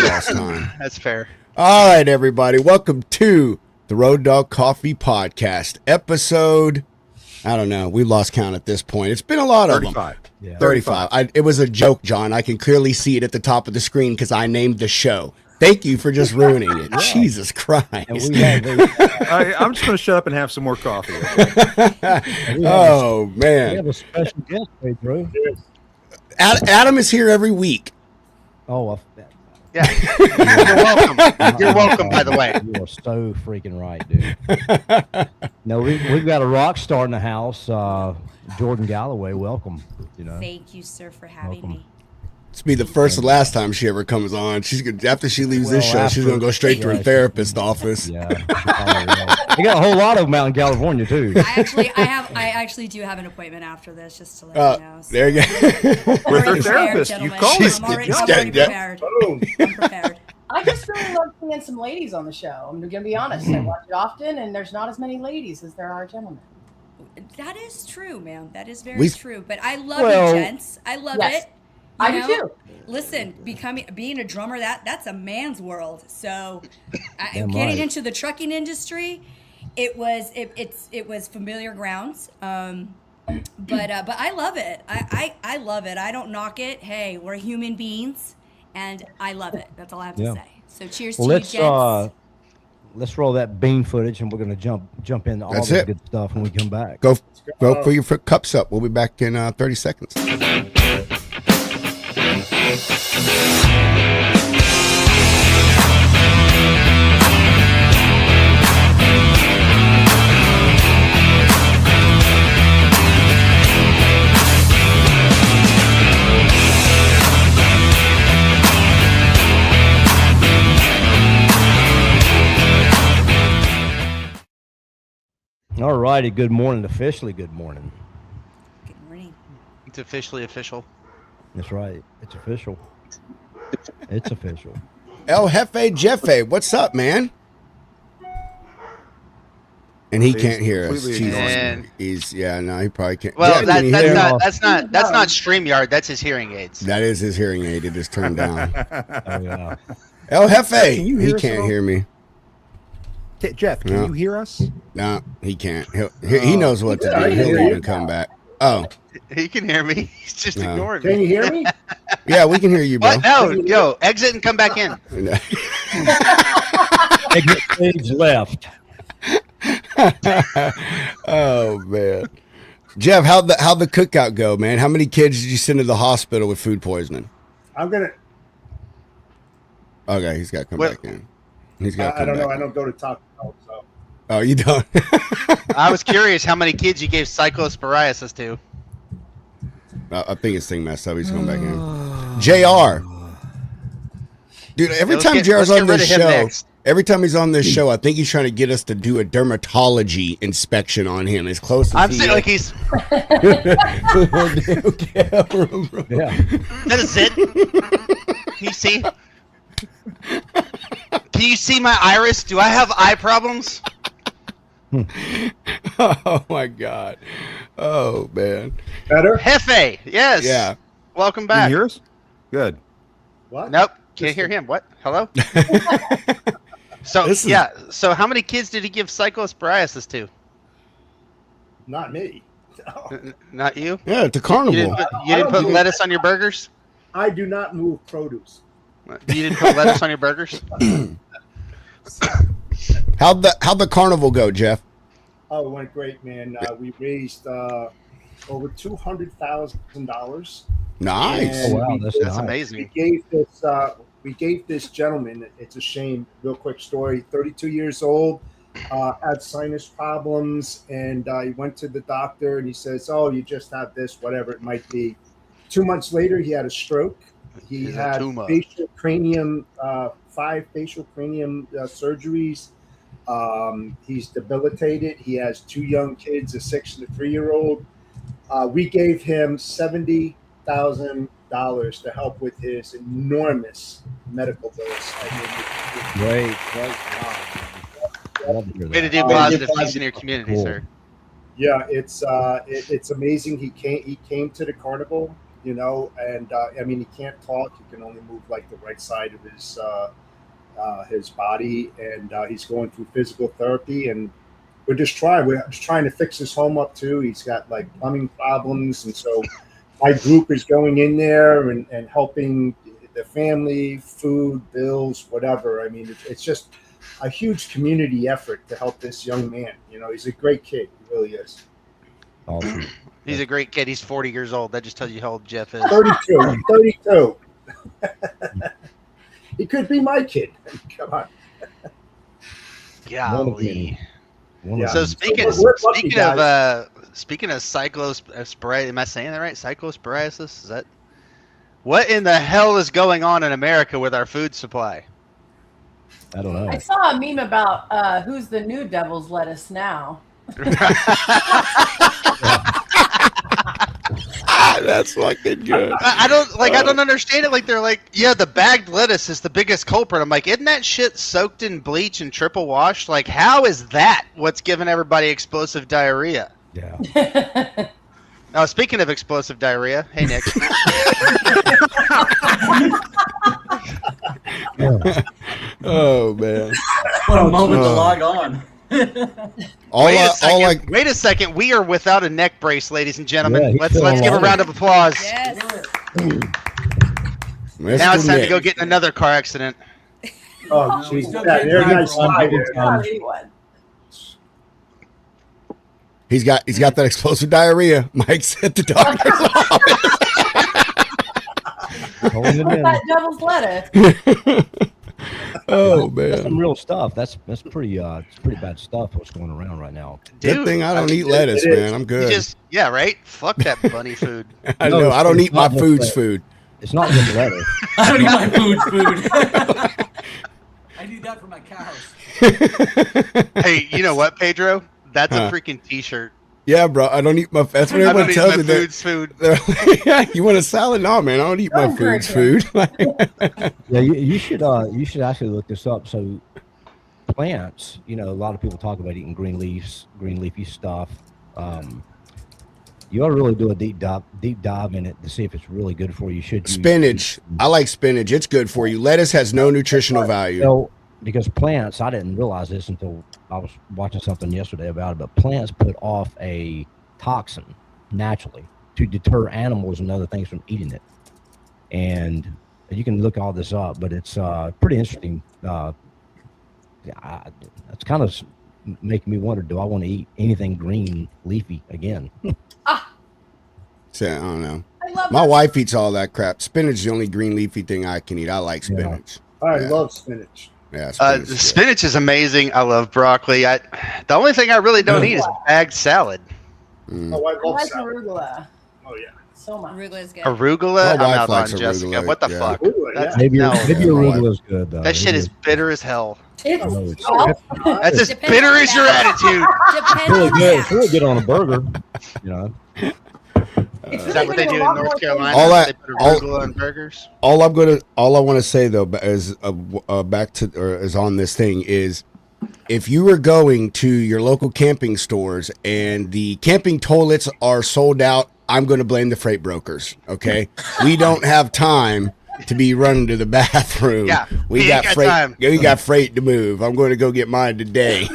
lost time. That's fair. All right, everybody. Welcome to the Road Dog Coffee Podcast. Episode, I don't know. We lost count at this point. It's been a lot of 35. them. Yeah. 35. It was a joke, John. I can clearly see it at the top of the screen because I named the show. Thank you for just ruining it. Jesus Christ. I'm just going to shut up and have some more coffee. Oh, man. We have a special guest, Pedro. Adam is here every week. Oh, Yeah. You're welcome. You're welcome, by the way. You are so freaking right, dude. No, we've got a rock star in the house, Jordan Galloway. Welcome. Thank you, sir, for having me. It's be the first and last time she ever comes on. She's gonna, after she leaves this show, she's gonna go straight to her therapist's office. Yeah, they got a whole lot of them out in California too. I actually do have an appointment after this, just to let you know. So. There you go. With her therapist, you called it. I'm already prepared. I'm prepared. I just really love seeing some ladies on the show. I'm gonna be honest. I watch it often, and there's not as many ladies as there are gentlemen. That is true, ma'am. That is very true. But I love you, gents. I love it. I do too. Listen, being a drummer, that's a man's world. So, getting into the trucking industry, it was familiar grounds. But I love it. I love it. I don't knock it. Hey, we're human beings, and I love it. That's all I have to say. So, cheers to you, gents. Let's roll that bean footage, and we're gonna jump into all the good stuff when we come back. Go for your cups up. We'll be back in 30 seconds. All righty, good morning. Officially, good morning. Good morning. It's officially official. That's right. It's official. It's official. El Jefe Jeffe, what's up, man? And he can't hear us. He probably can't. Well, that's not StreamYard. That's his hearing aids. That is his hearing aid. It is turned down. Oh, yeah. El Jefe, Can you hear he us can't all? hear me. Jeff, can you hear us? No, he can't. He knows what to do. He'll even come back. Oh, He can hear me. He's just ignoring me. Can you hear me? yeah, we can hear you, bro. What? No, yo, exit and come back in. Exit stage left. Oh man, Jeff, how'd the cookout go, man? How many kids did you send to the hospital with food poisoning? Okay, he's got to come back in. He's got. I don't know. I don't go to Taco Bell, so. Oh, you don't. I was curious how many kids you gave cyclosporiasis to. I think his thing messed up. He's coming back in. JR. Dude, every time JR's on this show, every time he's on this show, I think he's trying to get us to do a dermatology inspection on him as close as I'm saying like he's. Yeah. That is it. Can you see? Can you see my iris? Do I have eye problems? Oh my God. Oh man. Better? Jefe, yes. Yeah. Welcome Can back. you hear us? Good. What? Nope. Can't hear him. What? Hello? So how many kids did he give cyclosporiasis to? Not me. Not you? Yeah, it's a carnival. You didn't put lettuce on your burgers? I do not move produce. You didn't put lettuce on your burgers? How'd the carnival go, Jeff? Oh, it went great, man. We raised over $200,000. Nice. Oh, wow, that's nice. Amazing. We gave this gentleman. It's a shame. Real quick story. 32 years old, had sinus problems, and he went to the doctor, and he says, "Oh, you just have this, whatever it might be." 2 months later, he had a stroke. He had facial cranium, 5 facial cranium surgeries. He's debilitated. He has 2 young kids, a 6 and a 3-year-old. We gave him $70,000 to help with his enormous medical bills. Great. Way to do positive things in your community, sir. Yeah, it's amazing. He came to the carnival. you know, and I mean, he can't talk. He can only move like the right side of his body, and he's going through physical therapy, and we're just trying to fix his home up too. He's got like plumbing problems, and so my group is going in there and helping the family, food, bills, whatever. I mean, it's just a huge community effort to help this young man. You know, he's a great kid. He really is. Awesome. He's a great kid. He's 40 years old. That just tells you how old Jeff is. 32. He could be my kid. Come on. Golly. Yeah. So speaking of cyclosporiasis, am I saying that right? Cyclosporiasis? Is that what in the hell is going on in America with our food supply? I don't know. I saw a meme about who's the new devil's lettuce now. That's fucking good. I don't understand it. Like they're like, yeah, the bagged lettuce is the biggest culprit. I'm like, isn't that shit soaked in bleach and triple washed? Like, how is that what's giving everybody explosive diarrhea? Yeah. Now, speaking of explosive diarrhea, hey Nick. Oh man. What a moment to log on. Wait a second. We are without a neck brace, ladies and gentlemen. Yeah, let's give a round of applause. Yes. Now it's time to go get in another car accident. Oh, jeez. Yeah, they're nice. Not anyone. He's got that explosive diarrhea. Mike's at the doctor's office. That devil's lettuce. Oh That's man. some real stuff. That's pretty it's pretty bad stuff what's going around right now. Good thing I don't eat lettuce, man. I'm good. Yeah, right? Fuck that bunny food. I know. I don't eat my food's food. It's not just lettuce. I don't eat my food. I do that for my cows. Hey, you know what, Pedro? That's a freaking t-shirt. Yeah, bro. I don't eat my. That's what I don't everyone eat tells my me. food's food. Yeah, you want a salad? No, man. I don't eat my food's food. Yeah, you should actually look this up. So plants, you know, a lot of people talk about eating green leafy stuff. You ought to really do a deep dive in it to see if it's really good for you. Should you Spinach. I like spinach. It's good for you. Lettuce has no nutritional value. So, because plants, I didn't realize this until I was watching something yesterday about it, but plants put off a toxin naturally to deter animals and other things from eating it. And you can look all this up, but it's pretty interesting. It's kind of making me wonder, do I want to eat anything green, leafy again? So, I don't know. I love My that. wife eats all that crap. Spinach is the only green leafy thing I can eat. I like spinach. I love spinach. Yeah, spinach. is Spinach is amazing. I love broccoli. The only thing I really don't eat is bagged salad. good. Oh, I I love like salad. arugula Oh, yeah. so much. Arugula is good. Arugula? My I'm wife out on likes Jessica. arugula, What the yeah. fuck? Ooh, yeah. That's- Maybe no. arugula is good though. That shit is bitter as hell. It's I know it's That's as Depends bitter on as your that. attitude. Depends really on good. that. It's really good on a burger. You know. Is that what they do in North Carolina? All that- They put arugula on burgers? All I want to say though is back to or is on this thing is, if you were going to your local camping stores and the camping toilets are sold out, I'm going to blame the freight brokers. Okay, we don't have time to be running to the bathroom. Yeah, we we got ain't got freight. time. We got freight to move. I'm going to go get mine today.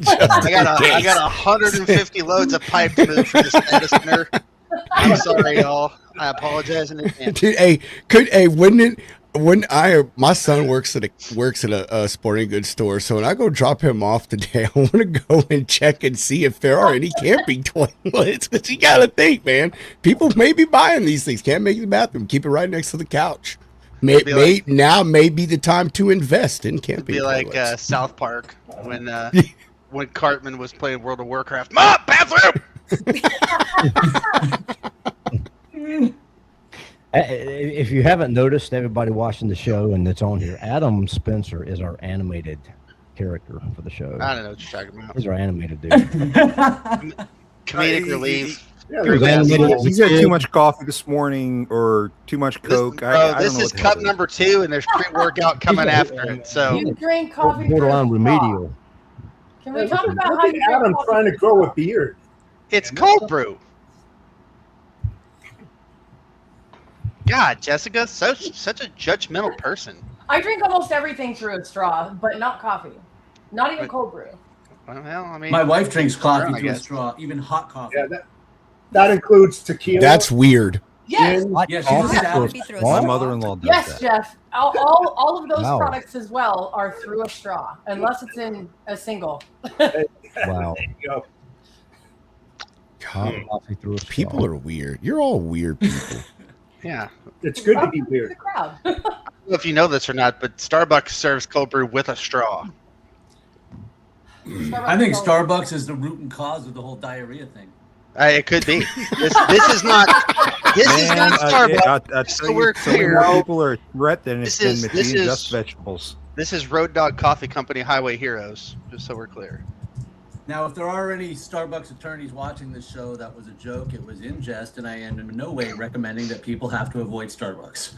I got 150 loads of pipe to move for this data center. I'm sorry, y'all. I apologize in advance. Dude, my son works at a sporting goods store, so when I go drop him off today, I want to go and check and see if there are any camping toilets. Because you got to think, man, people may be buying these things. Can't make the bathroom. Keep it right next to the couch. Now may be the time to invest in camping. Be like toilets. South Park when Cartman was playing World of Warcraft. Mom, bathroom. If you haven't noticed, everybody watching the show and that's on here, Adam Spencer is our animated character for the show. I don't know what you're talking about. He's our animated dude. Comedic relief. Yeah, He's they're animated as a He's had kid. too much coffee this morning or too much Coke. I don't This know is what the hell cup it is. number 2, and there's pre-workout coming after it. So You drink coffee. Borderline for a remedial. cough. Can we talk Look about how at you Adam drink trying to coffee? grow a beard. it's cold brew. God, Jessica, such a judgmental person. I drink almost everything through a straw, but not coffee. Not even cold brew. Well, I mean, My wife drinks coffee I through a guess. straw, even hot coffee. Yeah, that includes tequila. That's weird. Yes. Yeah, she's a savage. My mother-in-law does Yes, that. Jeff. All of those Wow. products as well are through a straw, unless it's in a single. Wow. You know, Hot coffee through a straw. People are weird. You're all weird people. Yeah. it's good to be Welcome to weird. the crowd. I don't know if you know this or not, but Starbucks serves cold brew with a straw. I think Starbucks is the root and cause of the whole diarrhea thing. It could be. This is not. This is Man, not Starbucks. I so tell we're you, so many clear. more people are a threat than This it's is- been this between is- just vegetables. This is Road Dog Coffee Company Highway Heroes. Just so we're clear. Now, if there are any Starbucks attorneys watching this show, that was a joke. It was in jest, and I am in no way recommending that people have to avoid Starbucks.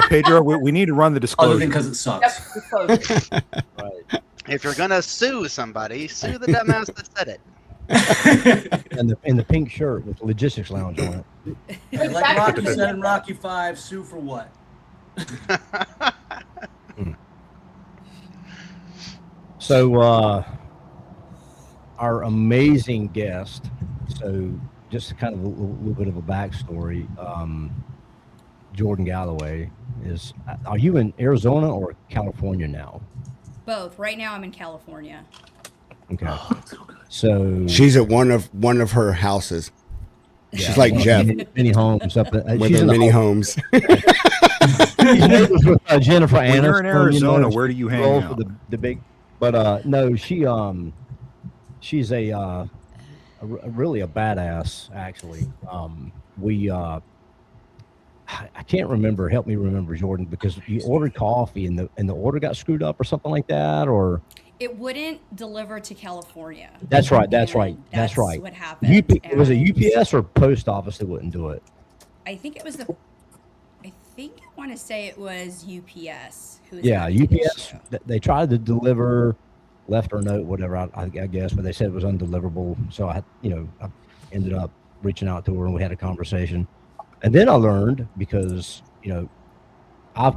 Pedro, we need to run the Other disclosure. than because it sucks. Yep, it's closed. Right. If you're gonna sue somebody, sue the dumbass that said it. And the pink shirt with Logistics Lounge on it. Hey, like Rocky said in Rocky 5, sue for what? So, our amazing guest. So, just kind of a little bit of a backstory. Jordan Galloway is. Are you in Arizona or California now? Both. Right now, I'm in California. Okay. So She's at one of her houses. She's like Jeff many homes up. with She's her in the many home. homes. She's neighbors with Jennifer Aniston. When you're in Arizona, you know, where do you hang roll out? for the big, but no, she's a really a badass actually. I can't remember. Help me remember, Jordan, because you ordered coffee and the order got screwed up or something like that, or It wouldn't deliver to California. that's right. That's And right. That's right. What happened? Was it and UPS or post office that wouldn't do it? I think it was I want to say it was UPS. Who was Yeah, having the UPS. issue. They tried to deliver, left or note, whatever. I guess, but they said it was undeliverable. So I ended up reaching out to her and we had a conversation. And then I learned because I've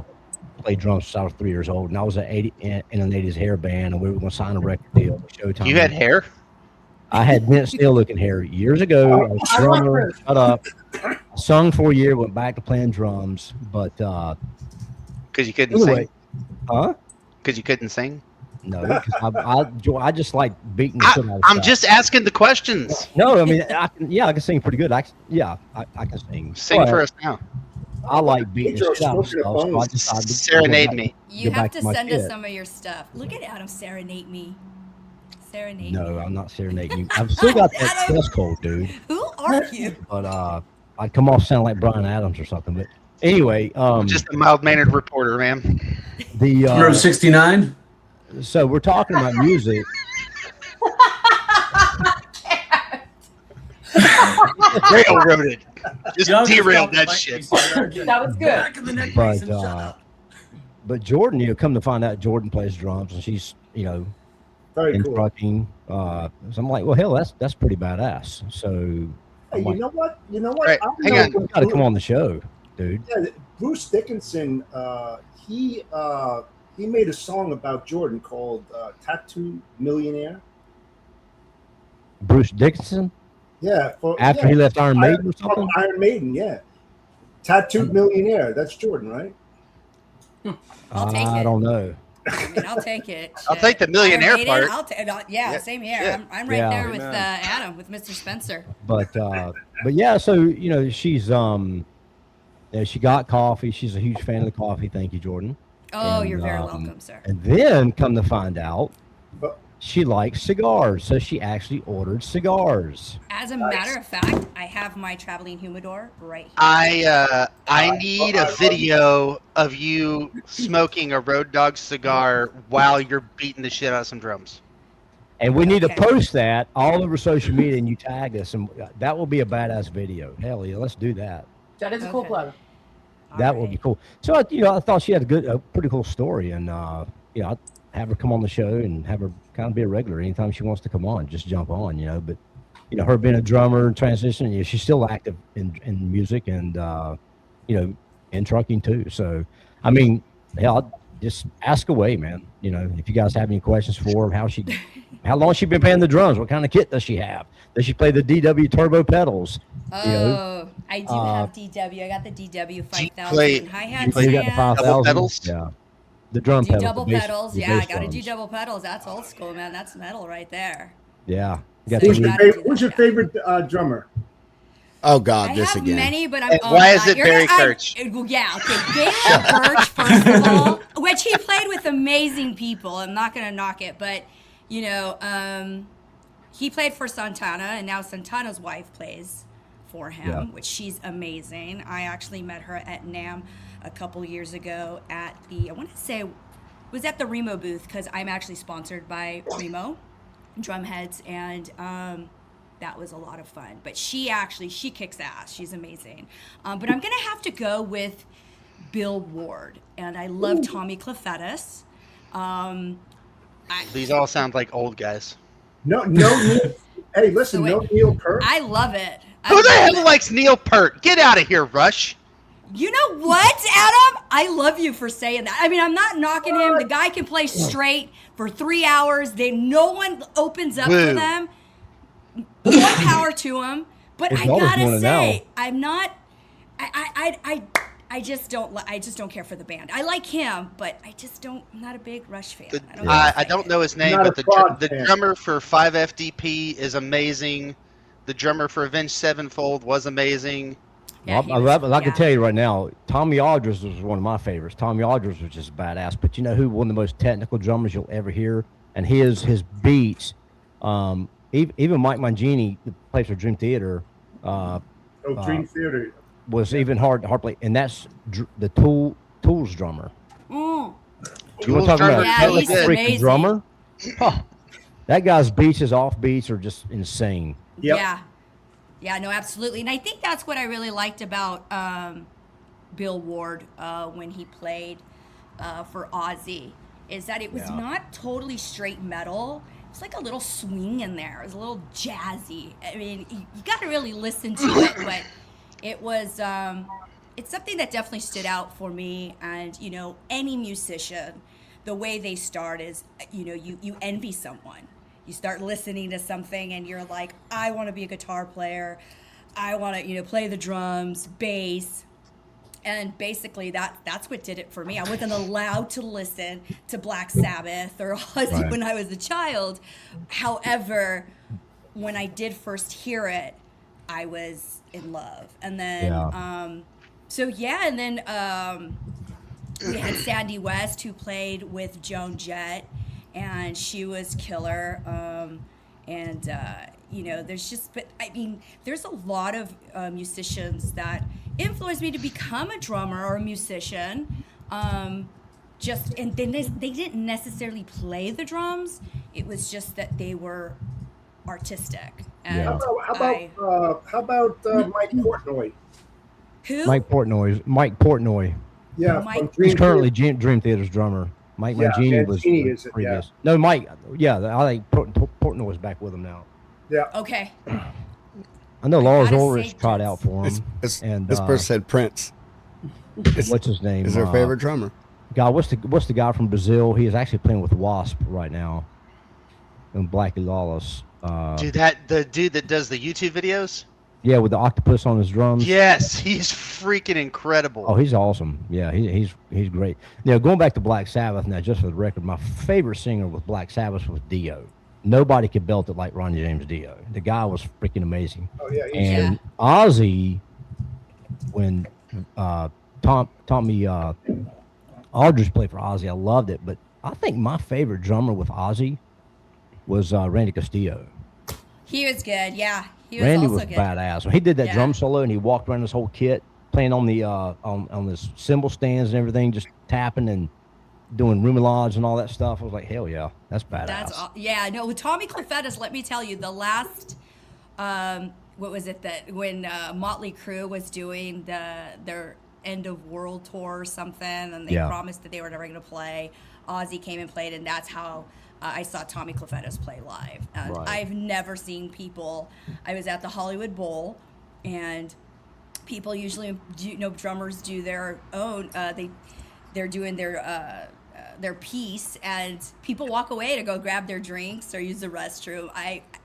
played drums since I was 3 years old, and I was in an 80s hair band, and we were going to sign a record deal with Showtime. You had hair? I had Mint Steel looking hair years ago. I was a drummer. Shut up. I sung for a year, went back to playing drums, but Because you couldn't anyway, sing. huh? Because you couldn't sing. No, because I just like beating the shit out of I'm stuff. just asking the questions. No, I mean I can sing pretty good. I can sing. Sing But for us now. I like beating the Pedro, shit out of smoking stuff. a So I bone. decided to Serenade go back- me. You go have back to my send us shit. some of your stuff. Look at Adam serenade me. Serenade No, me. I'm not serenading you. I've still got that chest cold, dude. Who are you? But I'd come off sounding like Brian Adams or something. But anyway, Just a mild-mannered reporter, man. the Row 69? so we're talking about music. Railroaded. Just Y'all derailed just that like shit. we said, That was good. Back of the neck But Mason, shut up. but Jordan, come to find out, Jordan plays drums, and she's Very in cool. trucking. So I'm like, well, hell, that's pretty badass. So Hey, I'm like, you know what? Right, I hang know on. you gotta come on the show, dude. Yeah, Bruce Dickinson, he made a song about Jordan called "Tattoo Millionaire." Bruce Dickinson, Yeah, after he left Iron Maiden or something. Iron Maiden, yeah. Tattooed Millionaire. That's Jordan, right? I'll take I it. don't know. I mean, I'll take it. I'll Shit. take the millionaire Iron Maiden, part. I'll take. Yeah, Yeah, same here. yeah. I'm right Yeah. there with Amen. Adam, with Mr. Spencer. But yeah, so she's she got coffee. She's a huge fan of the coffee. Thank you, Jordan. Oh, And, you're very welcome, sir. And then come to find out, But- she likes cigars, so she actually ordered cigars. As a matter of fact, I have my traveling humidor right here. I need a video of you smoking a Road Dog cigar while you're beating the shit out of some drums. And we need to Okay. post that all over social media, and you tag us, and that will be a badass video. Hell yeah, let's do that. That is a cool Okay. plug. That would be cool. So I thought she had a pretty cool story, and I'd have her come on the show and have her kind of be a regular anytime she wants to come on. Just jump on, But her being a drummer, transition, she's still active in music, and in trucking too. So, I mean, hell, just ask away, man. You know, if you guys have any questions for her, how long she been playing the drums? What kind of kit does she have? Does she play the DW turbo pedals? Oh, I do have DW. I got the DW 5000 play- hi-hat You got the stand. 5000? pedals? Yeah. The drum Do pedals. double the bass- pedals. the Yeah, bass I got to do drums. double pedals. That's old school, man. That's metal right there. Yeah. You got So Who's the you your gotta do favorite, who's that, your yeah. favorite drummer? Oh God, I this have again. many, but I'm. And why is it you're Barry gonna- Kirch? Well, yeah, okay. Gaylord Birch, first of all, which he played with amazing people. I'm not gonna knock it, but you know, he played for Santana, and now Santana's wife plays for him, Yeah. which she's amazing. I actually met her at NAMM a couple years ago at I want to say, it was at the Remo booth because I'm actually sponsored by Remo Drumheads, and that was a lot of fun. But she kicks ass. She's amazing. But I'm gonna have to go with Bill Ward, and I love Tommy Clefettis. These all sound like old guys. No, hey, listen, So no wait. Neil Peart. I love it. Who the love hell it. likes Neil Peart? Get out of here, Rush. You know what, Adam? I love you for saying that. I mean, I'm not knocking him. The guy can play straight for 3 hours. No one opens up Woo. for them. More power to him. But His I daughter's gotta doing it say, now. I'm not. I just don't. I just don't care for the band. I like him, but I just don't. I'm not a big Rush fan. I don't know his name, Not but a fraud the fan. drummer for 5FDP is amazing. The drummer for Avenged Sevenfold was amazing. Yeah, I can tell you right now, Tommy Aldridge was one of my favorites. Tommy Aldridge was just badass. But you know who one of the most technical drummers you'll ever hear? And his beats, even Mike Mangini, who plays for Dream Theater, Dream Theater. was even hard to play. And that's the Tools drummer. You want to talk about Yeah, a he's freaking amazing. drummer? Huh. That guy's beats, his off beats are just insane. Yep. Yeah. Yeah, no, absolutely. And I think that's what I really liked about Bill Ward when he played for Ozzy, is that it was not totally straight metal. It's like a little swing in there. It was a little jazzy. I mean, you got to really listen to it, but it was, it's something that definitely stood out for me. And, you know, any musician, the way they start is, you know, you envy someone. You start listening to something and you're like, I want to be a guitar player. I want to, you know, play the drums, bass. And basically that's what did it for me. I wasn't allowed to listen to Black Sabbath or Ozzy when I was a child. However, when I did first hear it, I was in love. And then, and then we had Sandy West, who played with Joan Jett, and she was killer. You know, there's a lot of musicians that influenced me to become a drummer or a musician. And then they didn't necessarily play the drums. It was just that they were artistic. And How about Mike Portnoy? who? Mike Portnoy. Yeah, Mike- from Dream He's currently Theater. Dream Theater's drummer. Mike Yeah, Mangini was Mangini is it, previous. No, Mike. Yeah, I think Portnoy is back with him now. Yeah. Okay. I know Lars gotta Ulrich say tried out for him. This and person said Prince. what's his name? Is their favorite drummer? guy? What's the guy from Brazil? He is actually playing with Wasp right now. And Blackie Lawless. The dude that does the YouTube videos? Yeah, with the octopus on his drums. Yes, he's freaking incredible. Oh, he's awesome. Yeah, he's great. Now, going back to Black Sabbath, now, just for the record, my favorite singer with Black Sabbath was Dio. Nobody could belt it like Ronnie James Dio. The guy was freaking amazing. Oh yeah. And Ozzy, when Tommy Aldridge played for Ozzy, I loved it. But I think my favorite drummer with Ozzy was Randy Castillo. He was good, yeah. He was Randy also was good. badass. When he did that Yeah. drum solo and he walked around this whole kit, playing on the on this cymbal stands and everything, just tapping and doing roulades and all that stuff. I was like, hell yeah, that's badass. Yeah, no, with Tommy Clefettis, let me tell you, the last what was it that when Motley Crue was doing their end of world tour or something, and they promised that they were never going to play, Ozzy came and played, and that's how I saw Tommy Clefettis play live. I've never seen people. I was at the Hollywood Bowl, and people usually drummers do their own. They're doing their piece, and people walk away to go grab their drinks or use the restroom.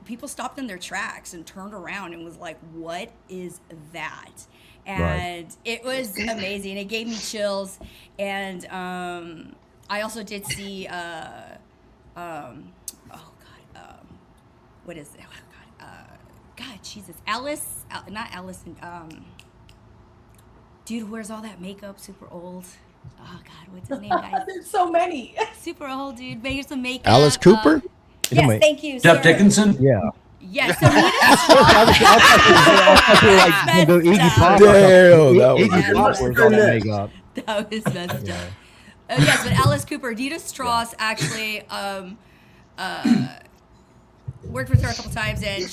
People stopped in their tracks and turned around and was like, "What is that?" And it was amazing. It gave me chills. And I also did see what is it? Oh, God, Jesus, not Allison. Dude who wears all that makeup, super old. Oh God, what's his name, guys? There's so many. Super old dude, wears some makeup. Alice Cooper. Yes, thank you. Jeff Dickinson. Yes, so that was messed up. Yes, but Alice Cooper, Dita Strauss actually worked with her a couple times, and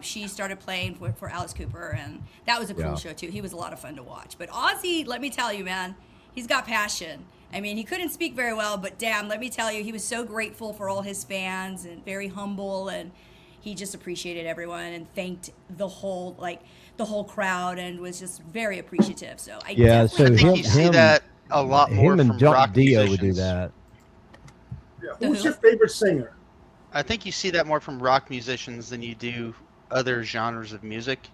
she started playing for Alice Cooper, and that was a cool show too. He was a lot of fun to watch. But Ozzy, let me tell you, man, he's got passion. I mean, he couldn't speak very well, but damn, let me tell you, he was so grateful for all his fans and very humble, and he just appreciated everyone and thanked the whole crowd and was just very appreciative. So I think you see that a lot more him and from John rock Dio musicians. would do that. Yeah. Who's your favorite singer? I think you see that more from rock musicians than you do other genres of music.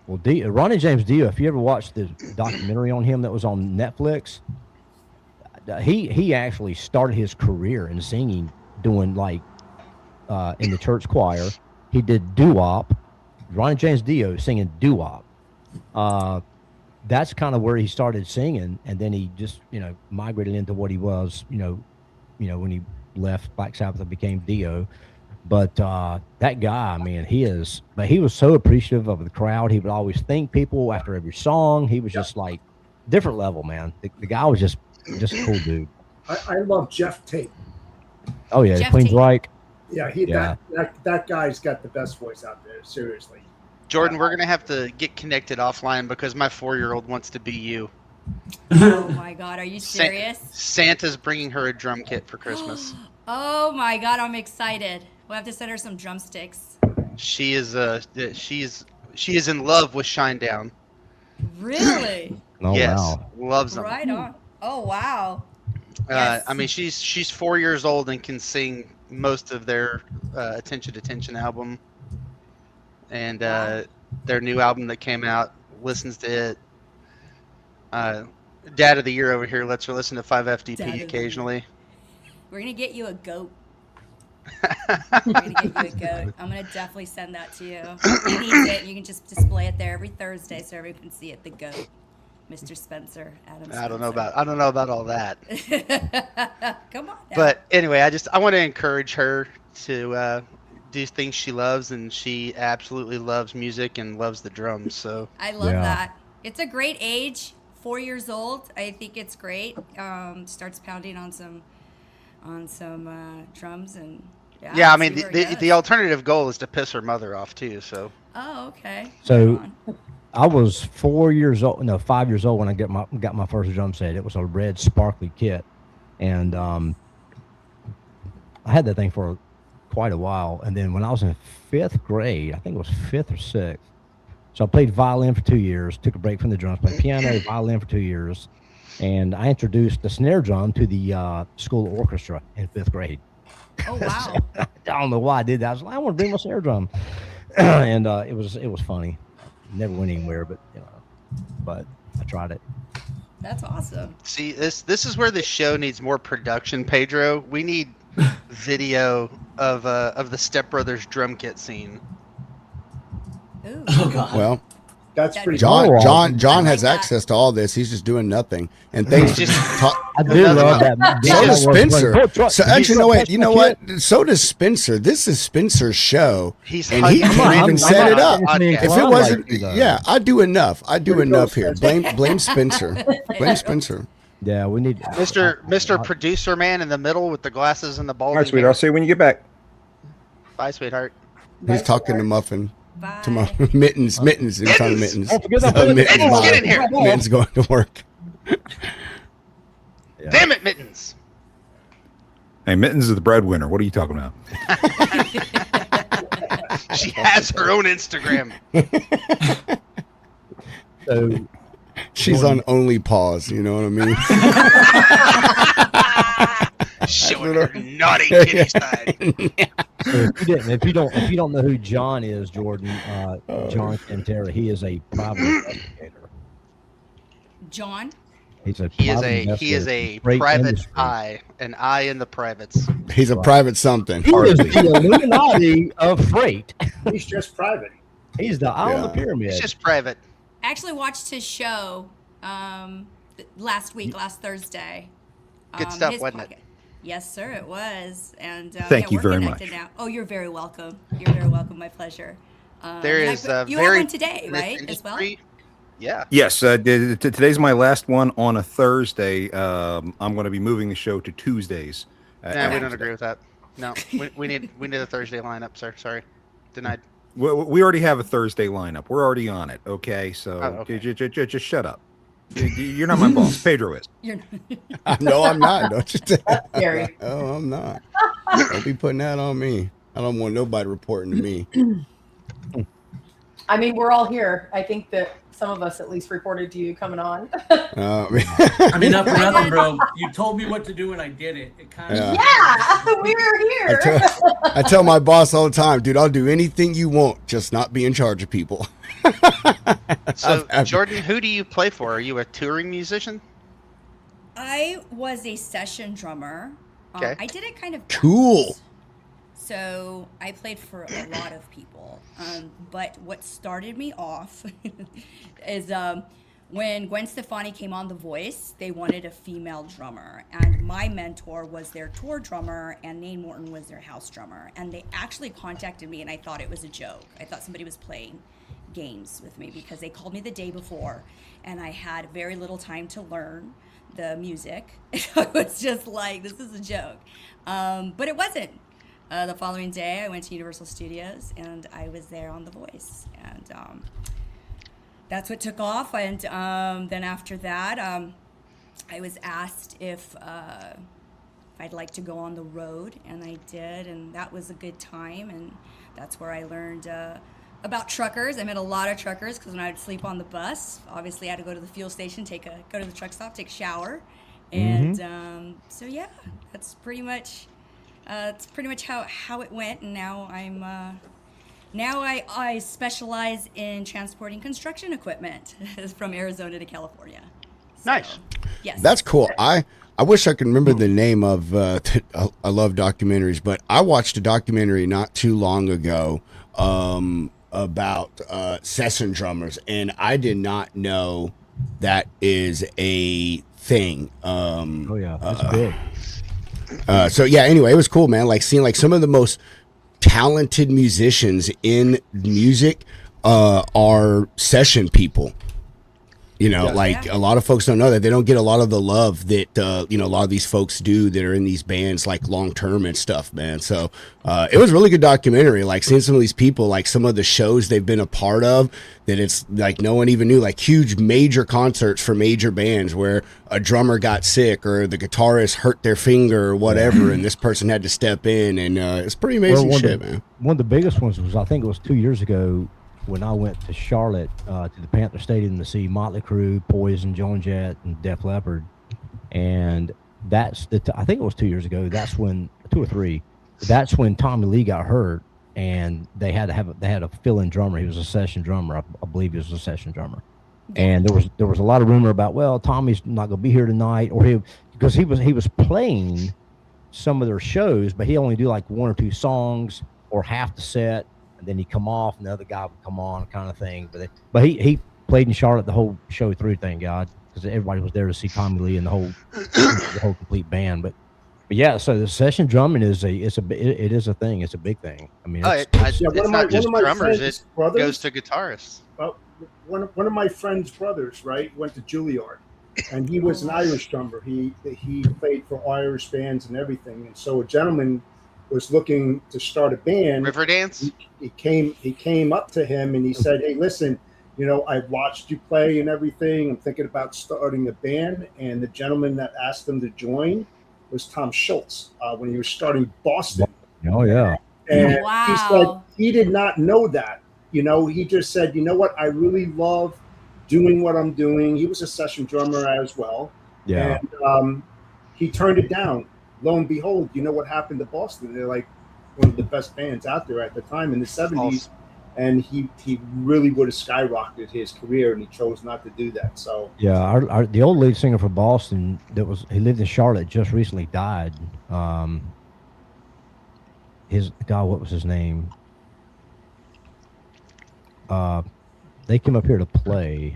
Well, Ronnie James Dio, if you ever watched the documentary on him that was on Netflix, he actually started his career in singing, doing in the church choir. He did doo-wop. Ronnie James Dio singing doo-wop. That's kind of where he started singing, and then he just migrated into what he was. When he left Black Sabbath and became Dio. But that guy, man, he was so appreciative of the crowd. He would always thank people after every song. He was just like different level, man. The guy was just a cool dude. I love Jeff Tate. Oh yeah, Jeff Queensryche. Yeah, that guy's got the best voice out there. Seriously. Jordan, we're gonna have to get connected offline because my 4-year-old wants to be you. Oh my God, are you serious? Santa's bringing her a drum kit for Christmas. Oh my God, I'm excited. We'll have to send her some drumsticks. She is in love with Shinedown. Really? Oh yes, wow. loves them. Right on. Oh wow. Yes. I mean, she's 4 years old and can sing most of their Attention album, and their new album that came out. Listens to it. Dad of the Year over here lets her listen to 5FDP occasionally. We're gonna get you a goat. I'm gonna definitely send that to you. He needs it. You can just display it there every Thursday so everyone can see it. The goat, Mr. Spencer, Adam Spencer. I don't know about all that. Come on. Now. But anyway, I want to encourage her to do things she loves, and she absolutely loves music and loves the drums. So I love that. It's a great age. 4 years old. I think it's great. Starts pounding on some drums and. Yeah, I mean the alternative goal is to piss her mother off too. So. Oh, okay. So, I was 5 years old when I got my first drum set. It was a red sparkly kit, and I had that thing for quite a while. And then when I was in 5th grade, I think it was 5th or 6th. So I played violin for 2 years. Took a break from the drums. Played piano, violin for 2 years, and I introduced the snare drum to the school orchestra in 5th grade. Oh wow! I don't know why I did that. I was like, I want to bring my snare drum, and it was funny. Never went anywhere, but I tried it. That's awesome. See, this is where the show needs more production, Pedro. We need video of the Step Brothers drum kit scene. Ooh. Oh God. Well, That's pretty John cool. John has access to all this. He's just doing nothing. And thanks to I do love that. so does Spencer. So actually, no wait. You know what? Kit. So does Spencer. This is Spencer's show, He's and he can't even set it up. Podcast. If it wasn't, I do enough. I do enough here. Blame Spencer. Blame Spencer. Yeah, we need Mr. Producer Man in the middle with the glasses and the ball. All right, sweetheart. I'll see you when you get back. Bye, sweetheart. He's talking to Muffin. Bye. To my Mittens. Mittens. In front of Mittens. Oh, forget about Mittens, get in here. Mittens going to work. Yeah. Damn it, Mittens. Hey, Mittens is the breadwinner. What are you talking about? She has her own Instagram. So She's on only pause. You know what I mean? Showing her naughty kitty side. So if you don't know who John is, Jordan, John Cantera, he is a private investigator. John? He is a private eye, an eye in the privates. He's a private something. He is the Illuminati of freight. He's just private. He's the eye on the pyramid. He's just private. I actually watched his show last Thursday. Good stuff, wasn't it? Yes, sir, it was. And thank you very much. Now. Oh, you're very welcome. You're very welcome. My pleasure. There is you have one today, right? As well. Yeah. Yes. Today's my last one on a Thursday. I'm going to be moving the show to Tuesdays. We don't agree with that. No, we need a Thursday lineup, sir. Sorry, denied. We already have a Thursday lineup. We're already on it. Okay, so just shut up. You're not my boss. Pedro is. No, I'm not. Don't you tell. That's scary. Oh, I'm not. Don't be putting that on me. I don't want nobody reporting to me. I mean, we're all here. I think that some of us at least reported to you coming on. I mean, not for nothing, bro. You told me what to do and I did it. It kind of we were here. I tell my boss all the time, dude, I'll do anything you want, just not be in charge of people. So, Jordan, who do you play for? Are you a touring musician? I was a session drummer. Okay. I did it kind of Cool. So I played for a lot of people. But what started me off is when Gwen Stefani came on The Voice, they wanted a female drummer. And my mentor was their tour drummer, and Nate Morton was their house drummer. And they actually contacted me, and I thought it was a joke. I thought somebody was playing games with me because they called me the day before, and I had very little time to learn the music. I was just like, this is a joke. But it wasn't. The following day, I went to Universal Studios, and I was there on The Voice. And that's what took off. And then after that, I was asked if I'd like to go on the road, and I did. And that was a good time. And that's where I learned about truckers. I met a lot of truckers because when I would sleep on the bus, obviously I had to go to the fuel station, go to the truck stop, take a shower. And so, yeah, that's pretty much... it's pretty much how it went, and now I specialize in transporting construction equipment from Arizona to California. So, Nice. Yes. That's cool. I wish I could remember the name of. I love documentaries, but I watched a documentary not too long ago about session drummers, and I did not know that is a thing. Oh yeah, that's big. So yeah, anyway, it was cool, man. Like seeing like some of the most talented musicians in music are session people. You know, a lot of folks don't know that. They don't get a lot of the love that a lot of these folks do that are in these bands like long term and stuff, man. So it was a really good documentary. Like seeing some of these people, like some of the shows they've been a part of, that it's like no one even knew, like huge major concerts for major bands where a drummer got sick or the guitarist hurt their finger or whatever, and this person had to step in, and it's pretty amazing shit, man. One of the biggest ones was, I think it was 2 years ago, when I went to Charlotte to the Panther Stadium to see Motley Crue, Poison, Joan Jett, and Def Leppard, and that's I think it was 2 years ago. That's when 2 or 3. That's when Tommy Lee got hurt, and they had a fill-in drummer. He was a session drummer. I believe he was a session drummer, and there was a lot of rumor about, well, Tommy's not going to be here tonight, or because he was playing some of their shows, but he only do like 1 or 2 songs or half the set. And then he'd come off, and the other guy would come on, kind of thing. But he played in Charlotte the whole show through, thank God, because everybody was there to see Tommy Lee and the whole complete band. But yeah, so the session drumming it is a thing. It's a big thing. I mean, it's not just drummers; it goes to guitarists. Well, one of my friend's brothers, right, went to Juilliard, and he was an Irish drummer. He played for Irish bands and everything. And so a gentleman was looking to start a band. Riverdance. He came up to him and he said, "Hey, listen, I've watched you play and everything. I'm thinking about starting a band." And the gentleman that asked him to join was Tom Schultz when he was starting Boston. Oh yeah. And wow. He said he did not know that. He just said, "You know what? I really love doing what I'm doing. He was a session drummer as well. Yeah. And he turned it down. Lo and behold, you know what happened to Boston? They're like one of the best bands out there at the time in the 70s. Awesome. And he really would have skyrocketed his career, and he chose not to do that. So yeah, the old lead singer for Boston he lived in Charlotte, just recently died. What was his name? They came up here to play,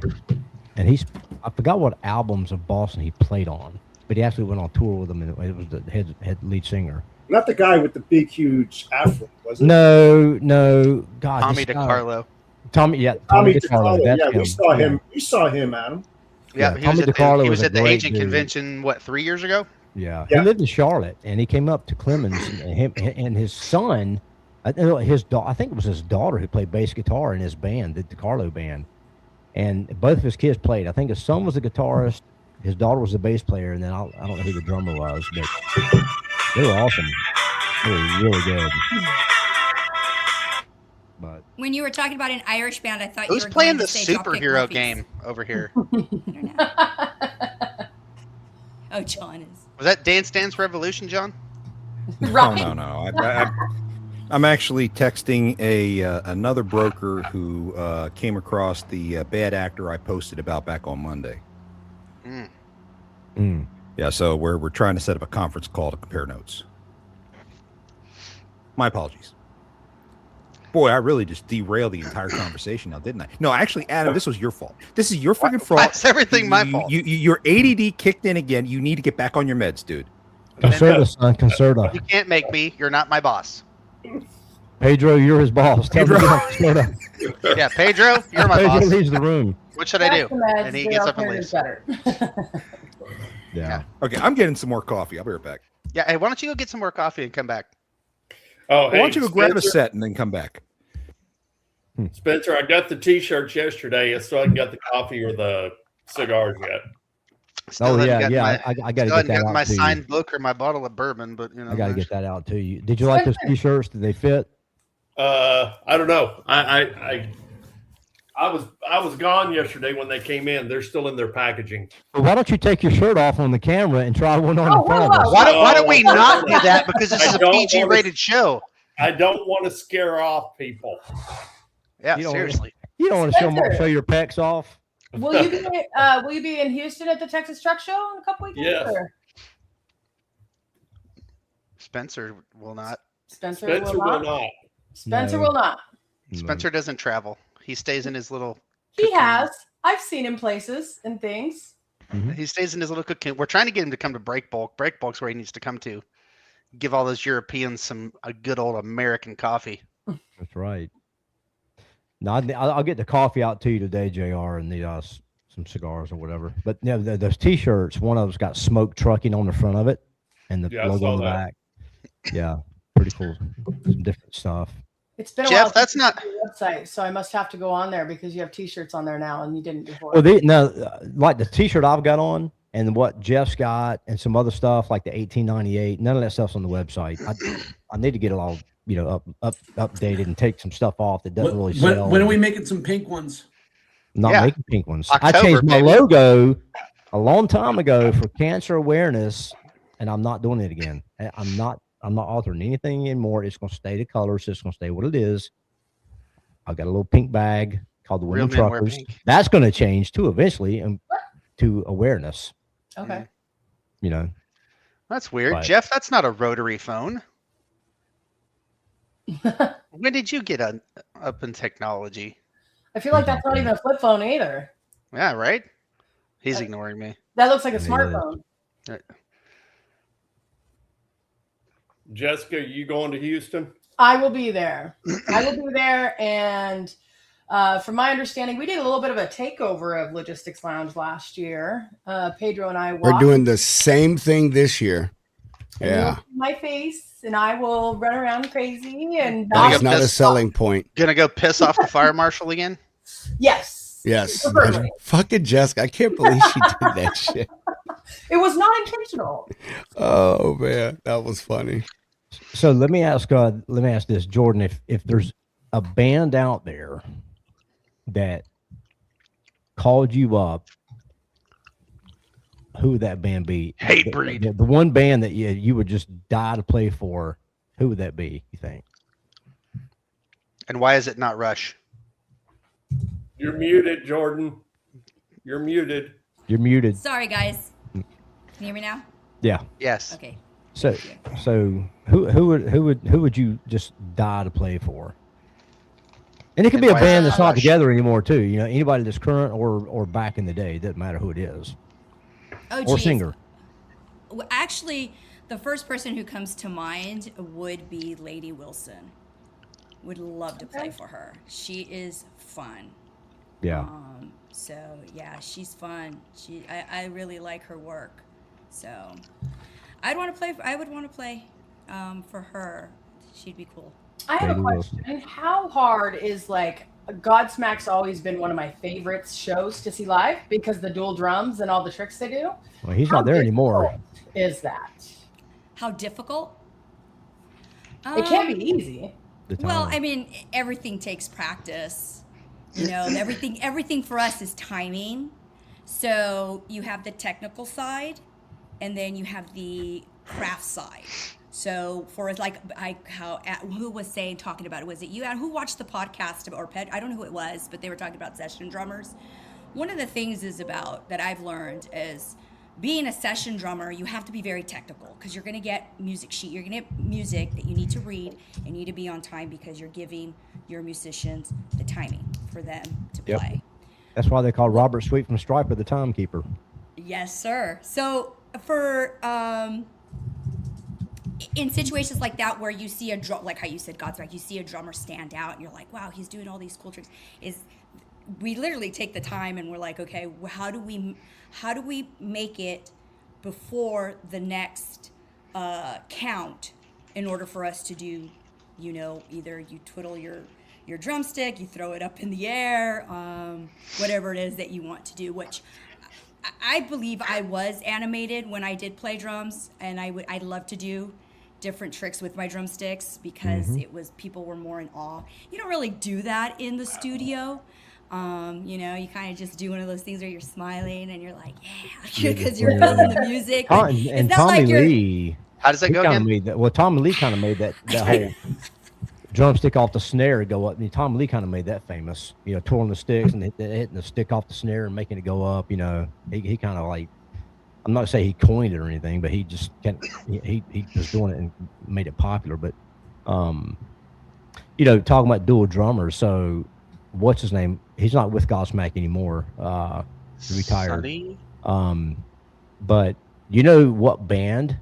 and I forgot what albums of Boston he played on, but he actually went on tour with them, and it was the head lead singer. not the guy with the big, huge afro, was it? No, God, Tommy DeCarlo. Tommy DeCarlo. Yeah, we saw him. We saw him, Adam. Yeah, he was at the Agent Convention, 3 years ago? Yeah, he lived in Charlotte, and he came up to Clemens, and his son, I think it was his daughter who played bass guitar in his band, the DeCarlo band, and both of his kids played. I think his son was the guitarist, his daughter was the bass player, and then I don't know who the drummer was, but they were awesome. They were really good. But when you were talking about an Irish band, I thought who's you were playing going the to say superhero game over here? I don't know. Oh, John is. Was that Dance Dance Revolution, John? Right. No. I'm actually texting another broker who came across the bad actor I posted about back on Monday. Yeah, so we're trying to set up a conference call to compare notes. My apologies. Boy, I really just derailed the entire conversation now, didn't I? No, actually, Adam, this was your fault. This is your freaking fault. It's everything my fault. Your ADD kicked in again. You need to get back on your meds, dude. Concerta, son, Concerta. You can't make me. You're not my boss. Pedro, you're his boss. Pedro. Yeah, Pedro, you're my Pedro boss. leaves the room. What should I do? And he gets up and leaves. Yeah. Okay, I'm getting some more coffee. I'll be right back. Yeah, hey, why don't you go get some more coffee and come back? Oh, Why don't you go grab a set and then come back? Spencer, I got the T-shirts yesterday. I still haven't got the coffee or the cigars yet. I got to get that out my to signed you. book or my bottle of bourbon, but I got to get that out to you. Did you like those T-shirts? Did they fit? I don't know. I was gone yesterday when they came in. They're still in their packaging. Well, why don't you take your shirt off on the camera and try one on in front of us? Why don't we not do that? Because this is a PG-rated show. I don't want to scare off people. Yeah, seriously. You don't want to show your pecs off. Will you be in Houston at the Texas Truck Show in a couple weekends? Yes. Spencer will not. Spencer will not. Spencer No. will not. Spencer doesn't travel. He stays in his little. He has. I've seen him places and things. Mm-hmm. He stays in his little cocoon. We're trying to get him to come to Break Bulk. Break Bulk's where he needs to come to. Give all those Europeans a good old American coffee. That's right. No, I'll get the coffee out to you today, JR, and some cigars or whatever. But yeah, those T-shirts, one of them's got Smoke Trucking on the front of it and the logo on the back. Yeah, pretty cool. Some different stuff. It's been a Jeff, while that's since not your website, so I must have to go on there because you have T-shirts on there now and you didn't before. Well, like the T-shirt I've got on and what Jeff's got and some other stuff like the 1898. None of that stuff's on the website. I need to get it all updated and take some stuff off that doesn't really sell. When are we making some pink ones? I'm not making pink ones. October, I changed my baby. logo a long time ago for cancer awareness, and I'm not doing it again. I'm not altering anything anymore. It's going to stay the colors. It's going to stay what it is. I've got a little pink bag called the Real Women men wear Truckers. pink. That's going to change too eventually, and to awareness. Okay. You know. That's weird. Right. Jeff, that's not a rotary phone. When did you get up in technology? I feel like that's not even a flip phone either. Yeah, right? He's ignoring me. That looks like a Yeah. smartphone. Jessica, you going to Houston? I will be there. And from my understanding, we did a little bit of a takeover of Logistics Lounge last year. Pedro and I We're doing the same thing this year. Yeah. My face, and I will run around crazy. And That's not a selling point. Gonna go piss off the fire marshal again? Yes. Yes. Preferably. Fucking Jessica. I can't believe she did that shit. It was not intentional. Oh man, that was funny. So let me ask this, Jordan, if there's a band out there that called you up, who would that band be? Hatebreed. The one band that you would just die to play for, who would that be, you think? And why is it not Rush? You're muted, Jordan. You're muted. You're muted. Sorry, guys. Can you hear me now? Yeah. Yes. Okay. So who would you just die to play for? And it could be a band that's not together anymore too. You know, anybody that's current or back in the day. It doesn't matter who it is. Oh, or geez. singer. Well, actually, the first person who comes to mind would be Lady Wilson. Would love to play for her. She is fun. Yeah. So yeah, she's fun. I really like her work. So I would want to play for her. She'd be cool. I have a question. How hard is Godsmack's always been one of my favorite shows to see live because the dual drums and all the tricks they do. Well, he's not there anymore. Is that? How difficult? It can't be easy. Well, I mean, everything takes practice. You know, everything for us is timing. So you have the technical side, and then you have the craft side. So for who was talking about it? Was it you? Who watched the podcast I don't know who it was, but they were talking about session drummers. One of the things that I've learned is being a session drummer, you have to be very technical because you're going to get music sheet. You're going to get music that you need to read and you need to be on time because you're giving your musicians the timing for them to play. That's why they call Robert Sweet from Striper the timekeeper. Yes, sir. So for in situations like that where you see like how you said Godsmack, you see a drummer stand out and you're like, wow, he's doing all these cool tricks. We literally take the time and we're like, okay, how do we make it before the next count in order for us to do, either you twiddle your drumstick, you throw it up in the air, whatever it is that you want to do, which I believe I was animated when I did play drums, and I'd love to do different tricks with my drumsticks because people were more in awe. You don't really do that in the studio. You kind of just do one of those things where you're smiling and you're like, yeah, because you're feeling the music. And Tommy Lee. How does that go again? Tommy Lee kind of made that whole drumstick off the snare go up. Tommy Lee kind of made that famous. Twirling the sticks and hitting the stick off the snare and making it go up. He kind of I'm not saying he coined it or anything, but he just he was doing it and made it popular. But talking about dual drummers, so. What's his name? He's not with Godsmack anymore. Retired. Sonny? But you know what band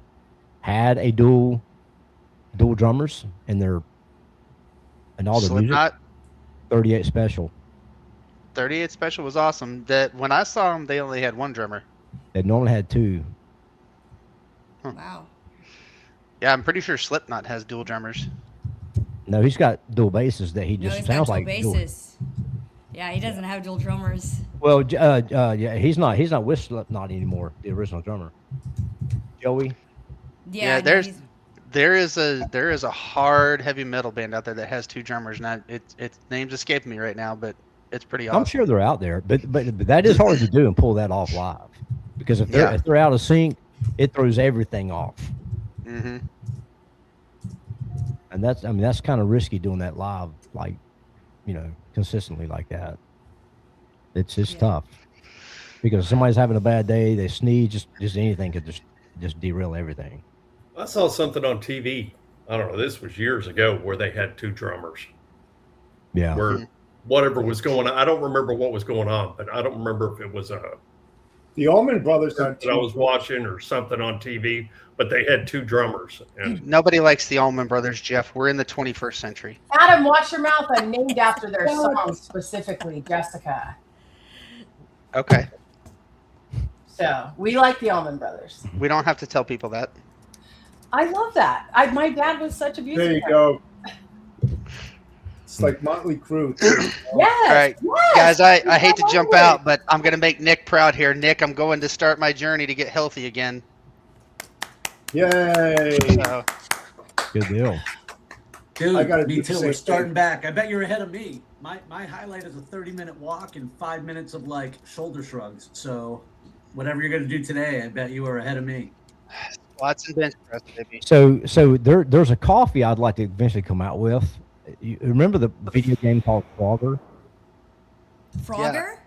had a dual drummers in all their music? 38 Special. 38 Special was awesome. That when I saw them, they only had one drummer. They normally had two. Huh. Wow. Yeah, I'm pretty sure Slipknot has dual drummers. No, he's got dual basses that he just sounds like basses. Yeah, he doesn't have dual drummers. Well, yeah, he's not with Slipknot anymore. The original drummer, Joey. Yeah, there is a hard heavy metal band out there that has two drummers, and its name's escaping me right now, but it's pretty awesome. I'm sure they're out there, but that is hard to do and pull that off live, because if they're out of sync, it throws everything off. Mm-hmm. And that's kind of risky doing that live, consistently like that. It's tough because if somebody's having a bad day, they sneeze, just anything could just derail everything. I saw something on TV. I don't know. This was years ago where they had two drummers. Yeah. Where whatever was going on, I don't remember what was going on, but I don't remember if it was the Allman Brothers that I was watching or something on TV, but they had two drummers. And nobody likes the Allman Brothers, Jeff. We're in the 21st century. Adam, watch your mouth. I'm named after their song specifically, Jessica. Okay. So we like the Allman Brothers. We don't have to tell people that. I love that. My dad was such a music There you go. It's like Motley Crue. Yes. All right, guys, I hate to jump out, but I'm going to make Nick proud here. Nick, I'm going to start my journey to get healthy again. Yay. Good deal. Dude, me too. We're starting back. I bet you're ahead of me. My highlight is a 30-minute walk and 5 minutes of like shoulder shrugs. So whatever you're gonna do today, I bet you are ahead of me. Lots and bench press, baby. So there's a coffee I'd like to eventually come out with. You remember the video game called Frogger? Frogger?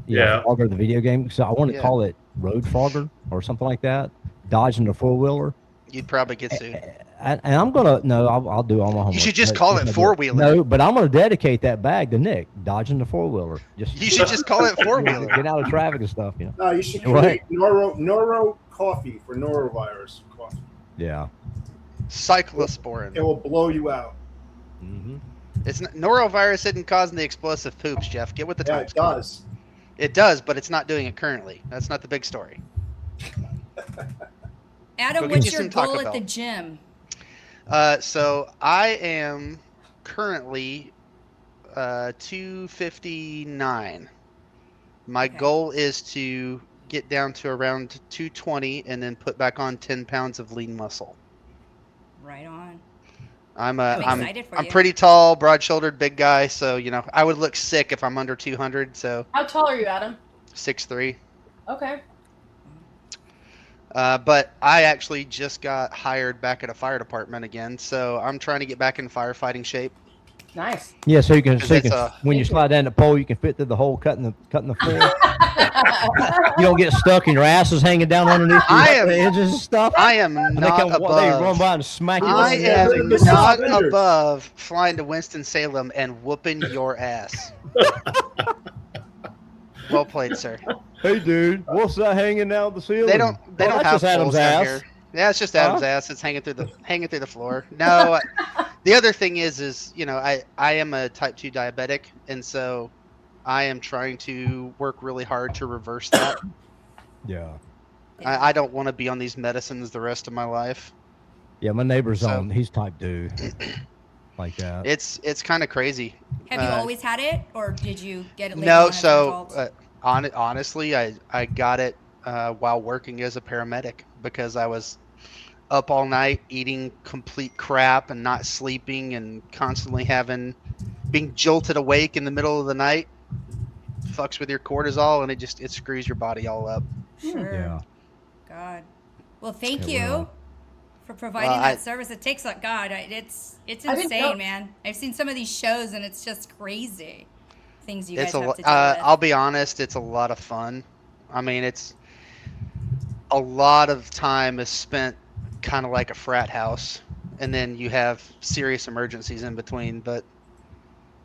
Yeah. Frogger, the video game. So I want to Yeah. call it Road Frogger or something like that. Dodging the four-wheeler. You'd probably get sued. And I'm gonna I'll do all my homework. You should just But- call it four-wheeler. No, but I'm gonna dedicate that bag to Nick, dodging the four-wheeler. You should just call it four-wheeler. Get out of traffic and stuff. You know. No, you should What? create Noro coffee for norovirus coffee. Yeah. Cyclosporin. It will blow you out. Mm-hmm. It's not, norovirus isn't causing the explosive poops, Jeff. Get with the Yeah, times. it does. It does, but it's not doing it currently. That's not the big story. Adam, Go get what's you your some Taco goal at the Bell. gym? So I am currently 259. My Okay. goal is to get down to around 220 and then put back on 10 pounds of lean muscle. Right on. I'm excited for I'm you. pretty tall, broad-shouldered, big guy, so I would look sick if I'm under 200. So How tall are you, Adam? 6'3". Okay. But I actually just got hired back at a fire department again, so I'm trying to get back in firefighting shape. Nice. Yeah, so you can, Because it's, when you slide down the pole, you can fit through the hole, cutting the floor. You don't get stuck and your ass is hanging down underneath the edges and stuff. I am And not they run above. by and smack you. I on the am head. not above flying to Winston-Salem and whooping your ass. Well played, sir. Hey, dude, what's that hanging down the ceiling? They don't that's have just Adam's poles down ass. here. Yeah, it's just Adam's ass. It's hanging through the floor. No, the other thing is I am a type 2 diabetic, and so I am trying to work really hard to reverse that. Yeah. I don't want to be on these medicines the rest of my life. Yeah, my neighbor's So- on. He's type 2. Like that. It's kind of crazy. Have you always had it, or did you get it later No, on as an so adult? honestly, I got it while working as a paramedic because I was up all night eating complete crap and not sleeping and constantly being jolted awake in the middle of the night. Fucks with your cortisol and it screws your body all up. Sure. Yeah. God. Well, thank It you will. for providing Well, that service. It takes like God. It's I didn't know- insane, man. I've seen some of these shows and it's just crazy. Things you It's guys a have to lo- deal with. I'll be honest, it's a lot of fun. I mean, it's a lot of time is spent kind of like a frat house, and then you have serious emergencies in between, but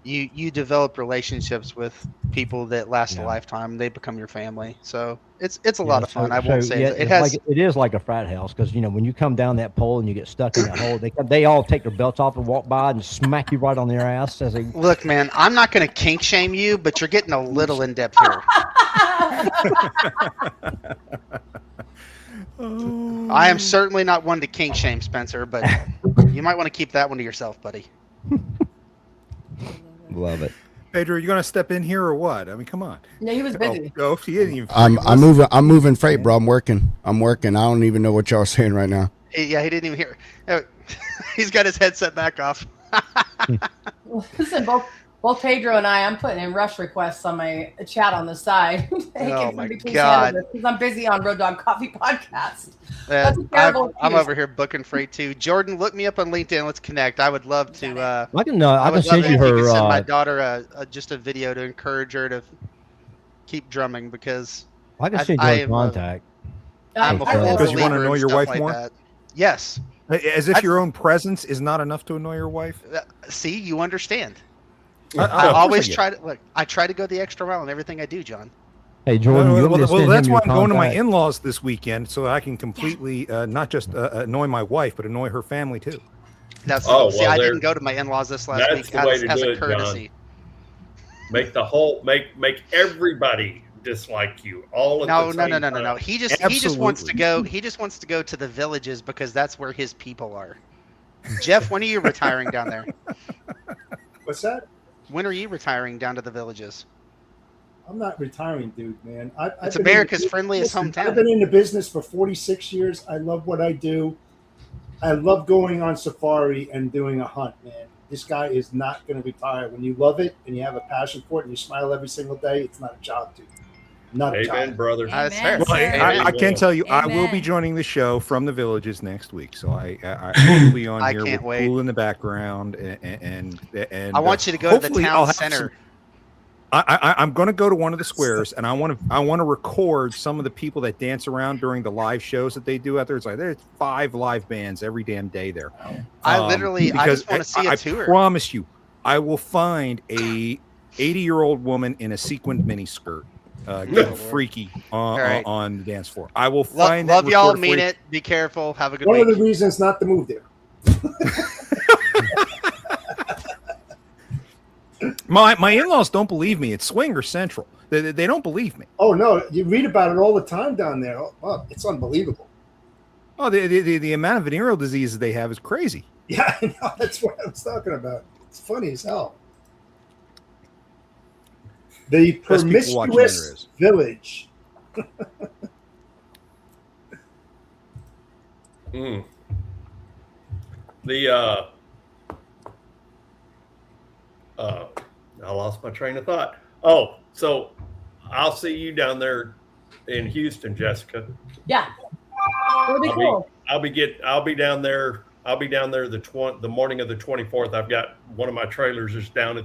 you develop relationships with people that last a Yeah. lifetime. They become your family, so it's a lot of fun. I So, won't say yeah, that. it is like a frat house because when you come down that pole and you get stuck in that hole, they all take their belts off and walk by and smack you right on their ass as they. Look, man, I'm not going to kink shame you, but you're getting a little in depth here. I am certainly not one to kink shame, Spencer, but you might want to keep that one to yourself, buddy. Love it. Pedro, you gonna step in here or what? I mean, come on. No, he was busy. Oh, she didn't even. I'm moving freight, bro. I'm working. I don't even know what y'all are saying right now. He didn't even hear. He's got his headset back off. Listen, both Pedro and I'm putting in rush requests on my chat on the side. Hey, Oh can my somebody please God. handle this? Because I'm busy on Road Dog Coffee Podcast. That's a terrible I'm excuse. over here booking freight too. Jordan, look me up on LinkedIn. Let's connect. I would love to. I can I would send love you it if you could her. send my daughter just a video to encourage her to keep drumming because I can I- send you I her am, contact. I'm a Okay. full Because you wanna believer know in your stuff wife like more? that. Yes. As if I- your own presence is not enough to annoy your wife. See, you understand. I I always try. try to look. I try to go the extra mile in everything I do, John. Hey Jordan, you want me to send that's him why your I'm going to my contact? in-laws this weekend, so I can completely not just annoy my wife, but annoy her family too. That's Oh, see, well, I there- didn't go to my in-laws this last that's week the way as, to as do a it, John. courtesy. Make everybody dislike you all at No, the no, same no, no, no, no. time. He just wants to Absolutely. go. He just wants to go to the villages because that's where his people are. Jeff, when are you retiring down there? What's that? When are you retiring down to the villages? I'm not retiring, dude, man. I've It's been in America's the- friendliest listen, hometown. I've been in the business for 46 years. I love what I do. I love going on safari and doing a hunt, man. this guy is not going to retire. When you love it and you have a passion for it and you smile every single day, it's not a job, dude. Not a Amen, job. brother. That's Amen, fair. Well, sir. I can tell you, I will be Amen. joining the show from the Villages next week, so I will be on I here can't with wait. Pool in the background, and I want you to go to the hopefully town I'll have center. I'm going to go to one of the squares, and I want to record some of the people that dance around during the live shows that they do out there. It's like there's 5 live bands every damn day there. I just want to see a tour. I promise you, I will find a 80-year-old woman in a sequined miniskirt getting freaky on the dance floor. I will find love that. y'all. record for Mean you. it. Be careful. Have a good One week. of the reasons not to move there. My in-laws don't believe me. It's Swinger Central. They don't believe me. Oh no, you read about it all the time down there. Oh, it's unbelievable. Oh, the amount of venereal diseases they have is crazy. Yeah, I know. That's what I was talking about. It's funny as hell. The Best people watching there promiscuous is. village. I lost my train of thought. Oh, so I'll see you down there in Houston, Jessica. Yeah. It'll be cool. I'll be down there. I'll be down there the morning of the 24th. I've got one of my trailers is down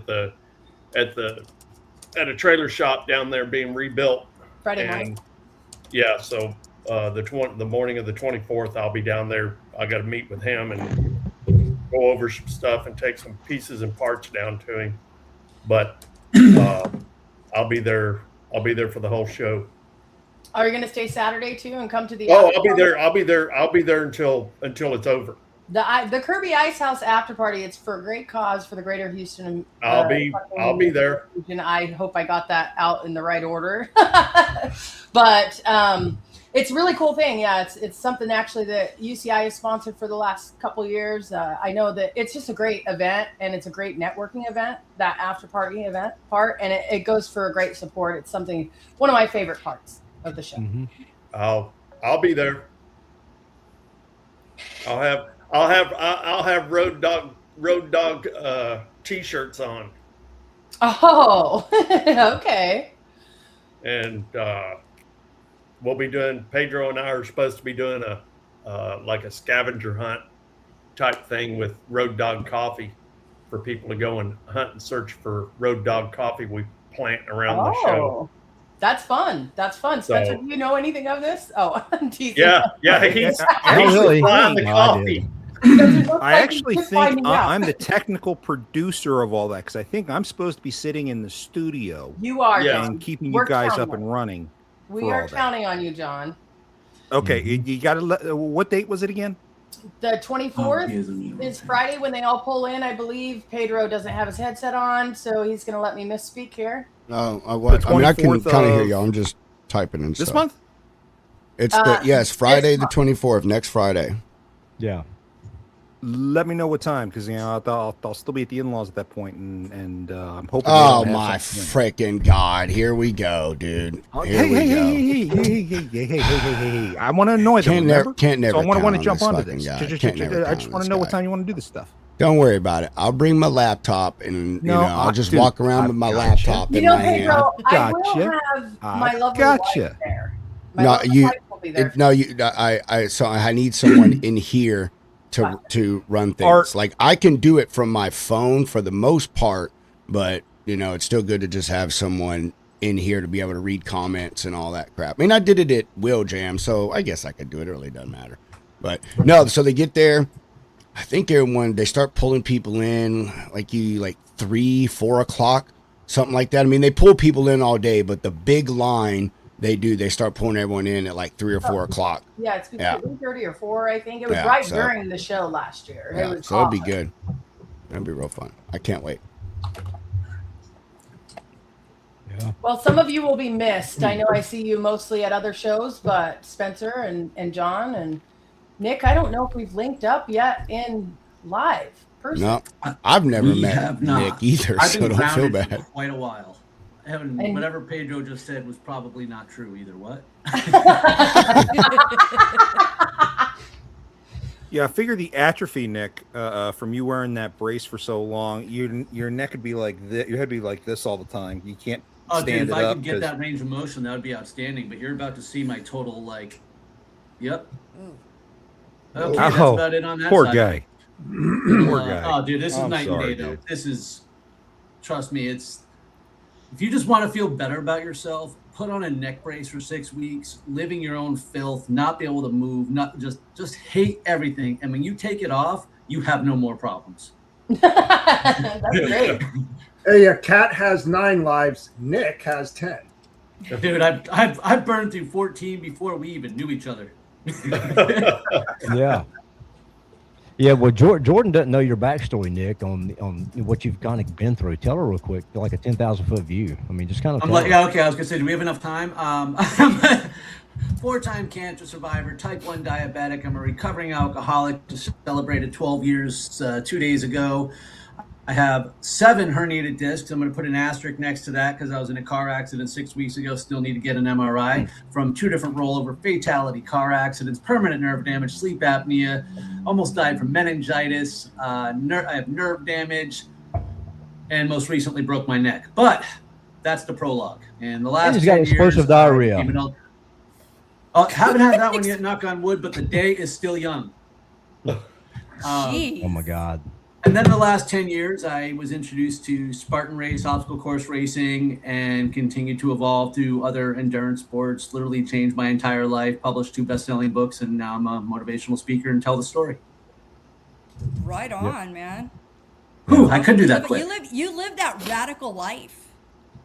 at a trailer shop down there being rebuilt. Friday morning. And yeah, so the morning of the 24th, I'll be down there. I got to meet with him and go over some stuff and take some pieces and parts down to him. But I'll be there. I'll be there for the whole show. Are you going to stay Saturday too and come to the? Oh, I'll be there. I'll be there until it's over. The Kirby Ice House after party. It's for a great cause for the Greater Houston. I'll be there. And I hope I got that out in the right order. But it's a really cool thing. Yeah, it's something actually that UCI has sponsored for the last couple of years. I know that it's just a great event and it's a great networking event, that after party event part, and it goes for a great support. It's one of my favorite parts of the show. Mm-hmm. I'll be there. I'll have road dog t-shirts on. Oh, okay. And we'll be doing. Pedro and I are supposed to be doing like a scavenger hunt type thing with Road Dog Coffee for people to go and hunt and search for Road Dog Coffee we plant around the show. That's fun. Spencer, do you know anything of this? Oh, I'm teasing. Yeah, he's really? supplying the No, coffee. I actually think I'm the technical producer of all that because I think I'm supposed to be sitting in the studio. You are, Yeah. John. And keeping We're you guys counting up and running. We for are all that. counting on you, John. Okay, you got to. What date was it again? The 24th is Friday when they all pull in, I believe. Pedro doesn't have his headset on, so he's going to let me misspeak here. I mean, I can 24th kind of hear of you. I'm just typing and This stuff. month? It's it's Friday the 24th, next Friday. Yeah. Let me know what time because I'll still be at the in-laws at that point, and I'm hoping. Oh they don't my have something. freaking god! Here we go, dude. Here we go. Hey! I want to annoy them. Can't never. So I want count to on jump this onto fucking this. guy. Can't never I count just on want this to know what guy. time you want to do this stuff. Don't worry about it. I'll bring my laptop and I'll just dude, walk around with my laptop You in know, my hand. Pedro, I will Gotcha. have my lovely Gotcha. wife there. My No, lovely wife will be there. So I need someone in here to run things. Like I can do it from my phone for the most part, but it's still good to just have someone in here to be able to read comments and all that crap. I mean, I did it at Will Jam, so I guess I could do it. It really doesn't matter. But no, so they get there. I think they start pulling people in like 3-4 o'clock, something like that. I mean, they pull people in all day, but the big line they start pulling everyone in at like 3 or 4 o'clock. Yeah, it's between 3:30 or 4, I think. It was during the show last year. Yeah, it was so awesome. it'd be good. That'd be real fun. I can't wait. Yeah. Well, some of you will be missed. I know I see you mostly at other shows, but Spencer and John and Nick, I don't know if we've linked up yet in live person. No, I've never We met have not. Nick either, I've so been don't feel grounded bad. for quite a while. And- Whatever Pedro just said was probably not true either. What? Yeah, I figure the atrophy, Nick, from you wearing that brace for so long, your neck would be like this. Your head would be like this all the time. You can't Oh, stand dude, if it I up. could get that range of motion, that would be outstanding. But you're about to see my total, like, yep. Okay, that's about it on that poor side. Guy. Poor guy. Oh, dude, this is night and day, though. This is, trust me, it's, if you just want to feel better about yourself, put on a neck brace for 6 weeks, living your own filth, not be able to move, not just hate everything. And when you take it off, you have no more problems. That's great. Hey, a cat has 9 lives. Nick has 10. Dude, I've burned through 14 before we even knew each other. Yeah. Yeah, well, Jordan doesn't know your backstory, Nick, on what you've kind of been through. Tell her real quick, like a 10,000-foot view. I mean, just kind of. Yeah, okay. I was gonna say, do we have enough time? I'm a 4-time cancer survivor, type 1 diabetic. I'm a recovering alcoholic. Just celebrated 12 years 2 days ago. I have 7 herniated discs. I'm going to put an asterisk next to that because I was in a car accident 6 weeks ago. Still need to get an MRI from 2 different rollover fatality car accidents, permanent nerve damage, sleep apnea, almost died from meningitis. I have nerve damage, and most recently broke my neck. But that's the prologue. And the last 10 got years, explosive diarrhea. Haven't had that one yet, knock on wood, but the day is still young. Oh my God. And then the last 10 years, I was introduced to Spartan race, obstacle course racing, and continued to evolve through other endurance sports, literally changed my entire life, published 2 best-selling books, and now I'm a motivational speaker and tell the story. Right on, man. Ooh, I could do that quick. You live that radical life.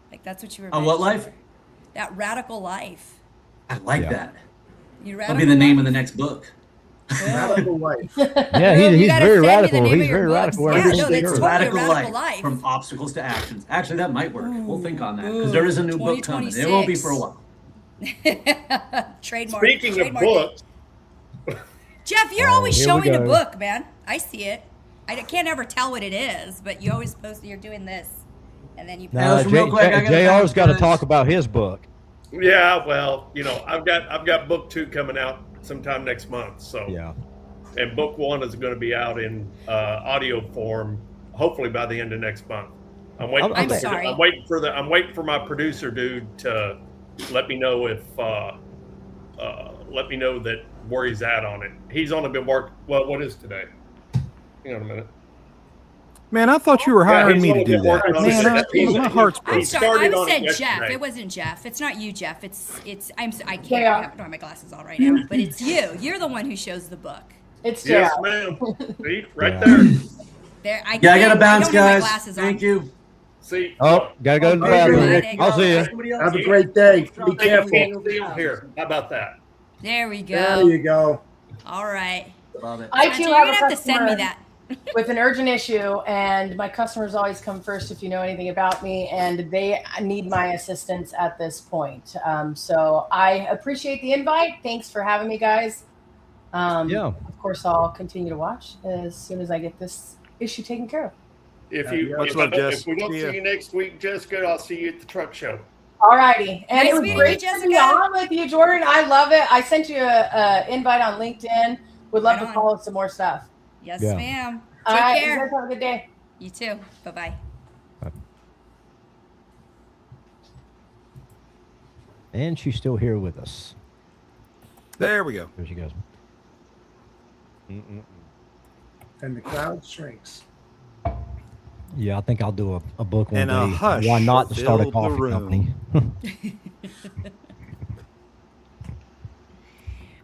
Like, that's what you were what life? That radical life. I like that. That'll be the name of the next book. Radical life. Yeah, he's very radical. He's very radical. Yeah, no, that's totally radical radical life. From obstacles to actions. Actually, that might work. We'll think on that because there is a new book coming. It won't be for a while. Trademark. Speaking of books, Jeff, you're always showing a book, man. I see it. I can't ever tell what it is, but you always post that you're doing this, and then you. No, JR's got to talk about his book. Yeah, well, I've got book 2 coming out sometime next month. So yeah, and book 1 is going to be out in audio form, hopefully by the end of next month. I'm waiting. I'm sorry. I'm waiting for my producer dude to let me know if let me know that where he's at on it. He's only been working. Well, what is today? Hang on a minute. Man, I thought you were hiring me to do that. Man, my heart's I'm broken. sorry. I said Jeff. It wasn't Jeff. It's not you, Jeff. I don't have my glasses on right now, but it's you. You're the one who shows the book. It's Jeff. Yes, ma'am. See, right there. I gotta bounce, guys. Thank you. See. Oh, gotta go to the bathroom. I'll see you. Have a great day. Be careful. Here, how about that? There we go. There you go. All right. Love it. I too You're have gonna a have to send me customer that. with an urgent issue, and my customers always come first if you know anything about me, and they need my assistance at this point. So I appreciate the invite. Thanks for having me, guys. Yeah. Of course, I'll continue to watch as soon as I get this issue taken care of. If we don't see you next week, Jessica, I'll see you at the truck show. All righty. And Nice it was meeting great you, to be on with you, Jordan. I love it. I sent you an invite on LinkedIn. Would love to follow some more stuff. Yes, ma'am. All Take right. care. You guys have a good day. You too. Bye-bye. And she's still here with us. There we go. There she goes. And the crowd shrinks. Yeah, I think I'll do a book one And day. a hush Why not to start a filled the coffee room. company?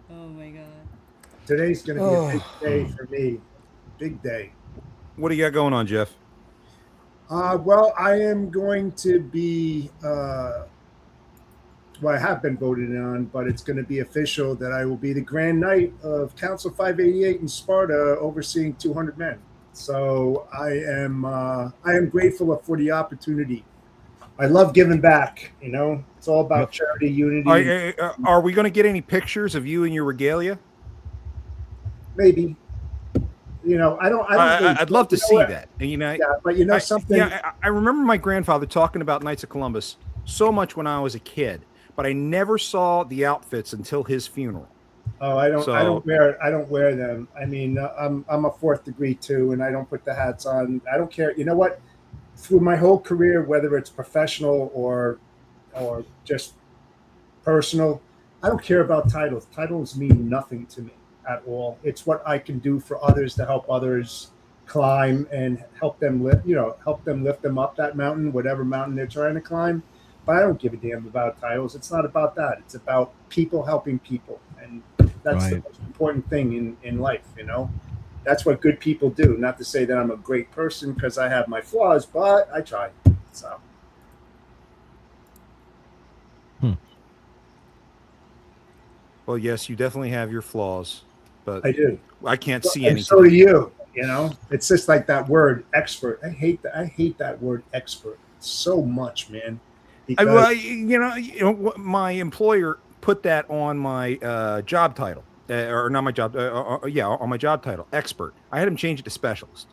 Oh my God. Today's going to be a big day for me. Big day. What do you got going on, Jeff? Well, I am going to be, well, I have been voted on, but it's going to be official that I will be the Grand Knight of Council 588 in Sparta, overseeing 200 men. So I am grateful for the opportunity. I love giving back. It's all about charity, unity. Are we going to get any pictures of you and your regalia? Maybe. I'd love to see that. And, yeah, but something. I remember my grandfather talking about Knights of Columbus so much when I was a kid, but I never saw the outfits until his funeral. Oh, I don't. So, I don't wear them. I mean, I'm a fourth degree too, and I don't put the hats on. I don't care. You know what? Through my whole career, whether it's professional or just personal, I don't care about titles. Titles mean nothing to me at all. It's what I can do for others to help others climb and help them lift. Help them lift them up that mountain, whatever mountain they're trying to climb. But I don't give a damn about titles. It's not about that. It's about people helping people, and that's the most important thing in life. That's what good people do. Not to say that I'm a great person because I have my flaws, but I try. So. Well, yes, you definitely have your flaws, but I do. I can't see any. So do you. It's just like that word expert. I hate that word expert so much, man. Well, my employer put that on my job title, or not my job. On my job title, expert. I had him change it to specialist.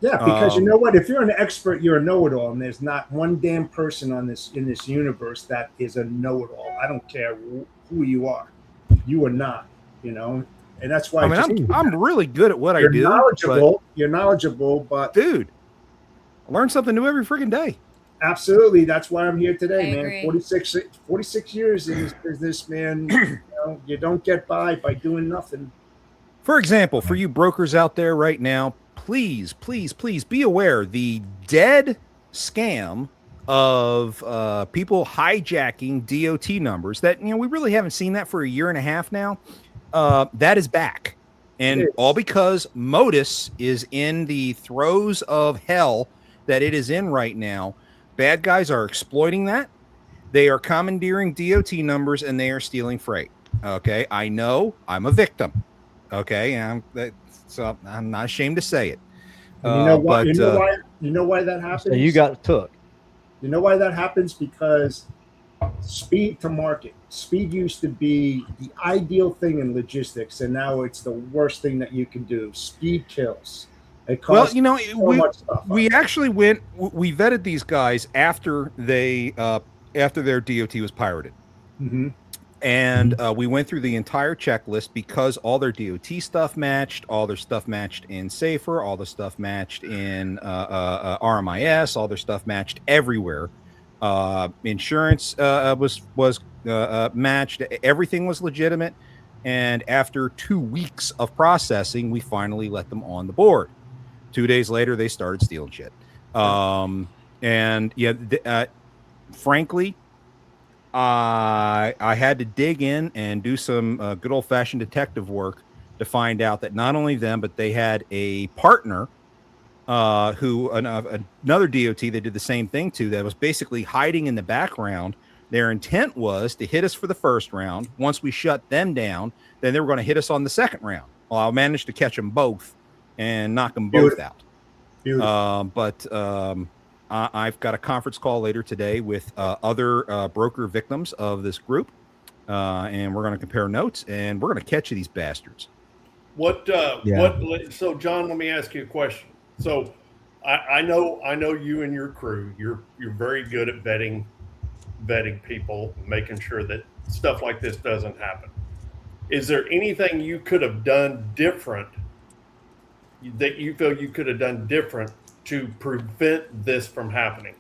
Yeah, because you know what? If you're an expert, you're a know-it-all, and there's not one damn person in this universe that is a know-it-all. I don't care who you are. You are not, and that's why. I'm really good at what I do. You're knowledgeable, but dude, I learn something new every freaking day. Absolutely, that's why I'm here today, I man. agree. 46 years in this business, man. You don't get by doing nothing. For example, for you brokers out there right now, please be aware the dead scam of people hijacking DOT numbers that we really haven't seen that for a year and a half now. That is back, and all because Modus is in the throes of hell that it is in right now. Bad guys are exploiting that. They are commandeering DOT numbers and they are stealing freight. Okay, I know I'm a victim. Okay, so I'm not ashamed to say it. And you know why? You know why that happens? So you got took. You know why that happens? Because speed to market. Speed used to be the ideal thing in logistics, and now it's the worst thing that you can do. Speed kills. We actually we vetted these guys after their DOT was pirated. Mm-hmm. And we went through the entire checklist because all their DOT stuff matched, all their stuff matched in Safer, all the stuff matched in RMIS, all their stuff matched everywhere. Insurance was matched. Everything was legitimate. And after 2 weeks of processing, we finally let them on the board. 2 days later, they started stealing shit. Frankly, I had to dig in and do some good old-fashioned detective work to find out that not only them, but they had a partner who another DOT they did the same thing to, that was basically hiding in the background. Their intent was to hit us for the first round. Once we shut them down, then they were going to hit us on the second round. Well, I managed to catch them both and knock them both out. I've got a conference call later today with other broker victims of this group, and we're going to compare notes, and we're going to catch these bastards. So John, let me ask you a question. So I know you and your crew, you're very good at vetting people, making sure that stuff like this doesn't happen. Is there anything you could have done different that you feel you could have done different to prevent this from happening?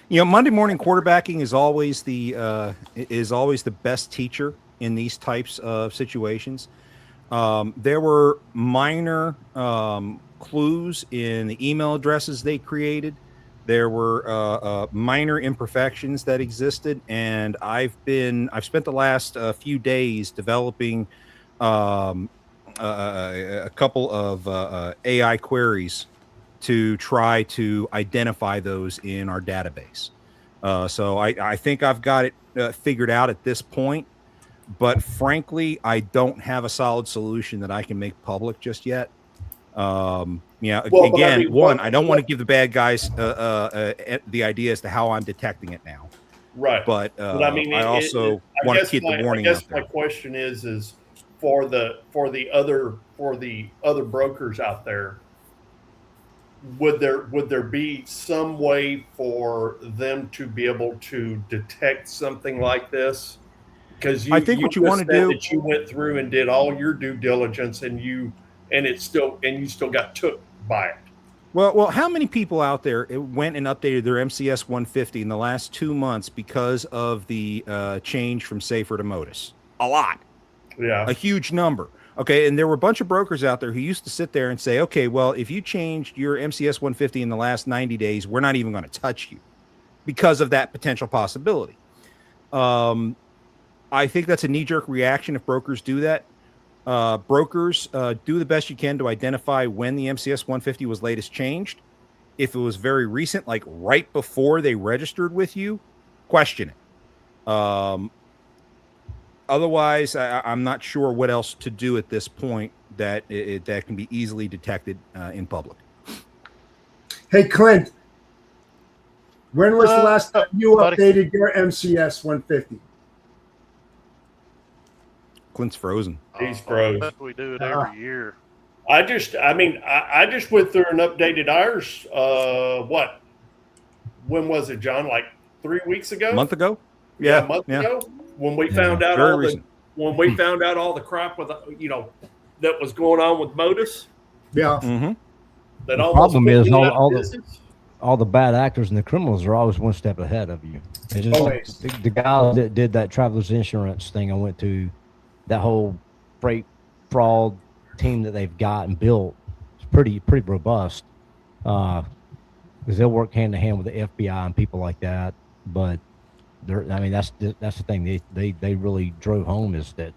Monday morning quarterbacking is always the best teacher in these types of situations. There were minor clues in the email addresses they created. There were minor imperfections that existed, and I've spent the last few days developing a couple of AI queries to try to identify those in our database. So I think I've got it figured out at this point, but frankly, I don't have a solid solution that I can make public just yet. I don't want to give the bad guys the idea as to how I'm detecting it now. Right. But I also want to keep the warning out there. My question is for the other brokers out there, would there be some way for them to be able to detect something like this Because I think what you want to do, that you went through and did all your due diligence, and you still got took by it. Well, how many people out there went and updated their MCS 150 in the last 2 months because of the change from Safer to Modus? A lot. Yeah. A huge number. Okay, and there were a bunch of brokers out there who used to sit there and say, okay, well, if you changed your MCS 150 in the last 90 days, we're not even going to touch you because of that potential possibility. I think that's a knee-jerk reaction if brokers do that. Brokers, do the best you can to identify when the MCS 150 was latest changed. If it was very recent, like right before they registered with you, question it. Otherwise, I'm not sure what else to do at this point that that can be easily detected in public. Hey, Clint, when was the last time you buddy. updated your MCS 150? Clint's frozen. He's frozen. We do it every year. I just went through and updated ours. What? When was it, John? Like 3 weeks ago? A month ago? Yeah, a month ago. When we found out found out all the crap with that was going on with Modus. Yeah. Mm-hmm. The problem is all the bad actors and the criminals are always one step ahead of you. It's just the guy that did that traveler's insurance thing I went to, that whole freight fraud team that they've got and built is pretty robust. Because they'll work hand in hand with the FBI and people like that. But that's the thing they really drove home, is that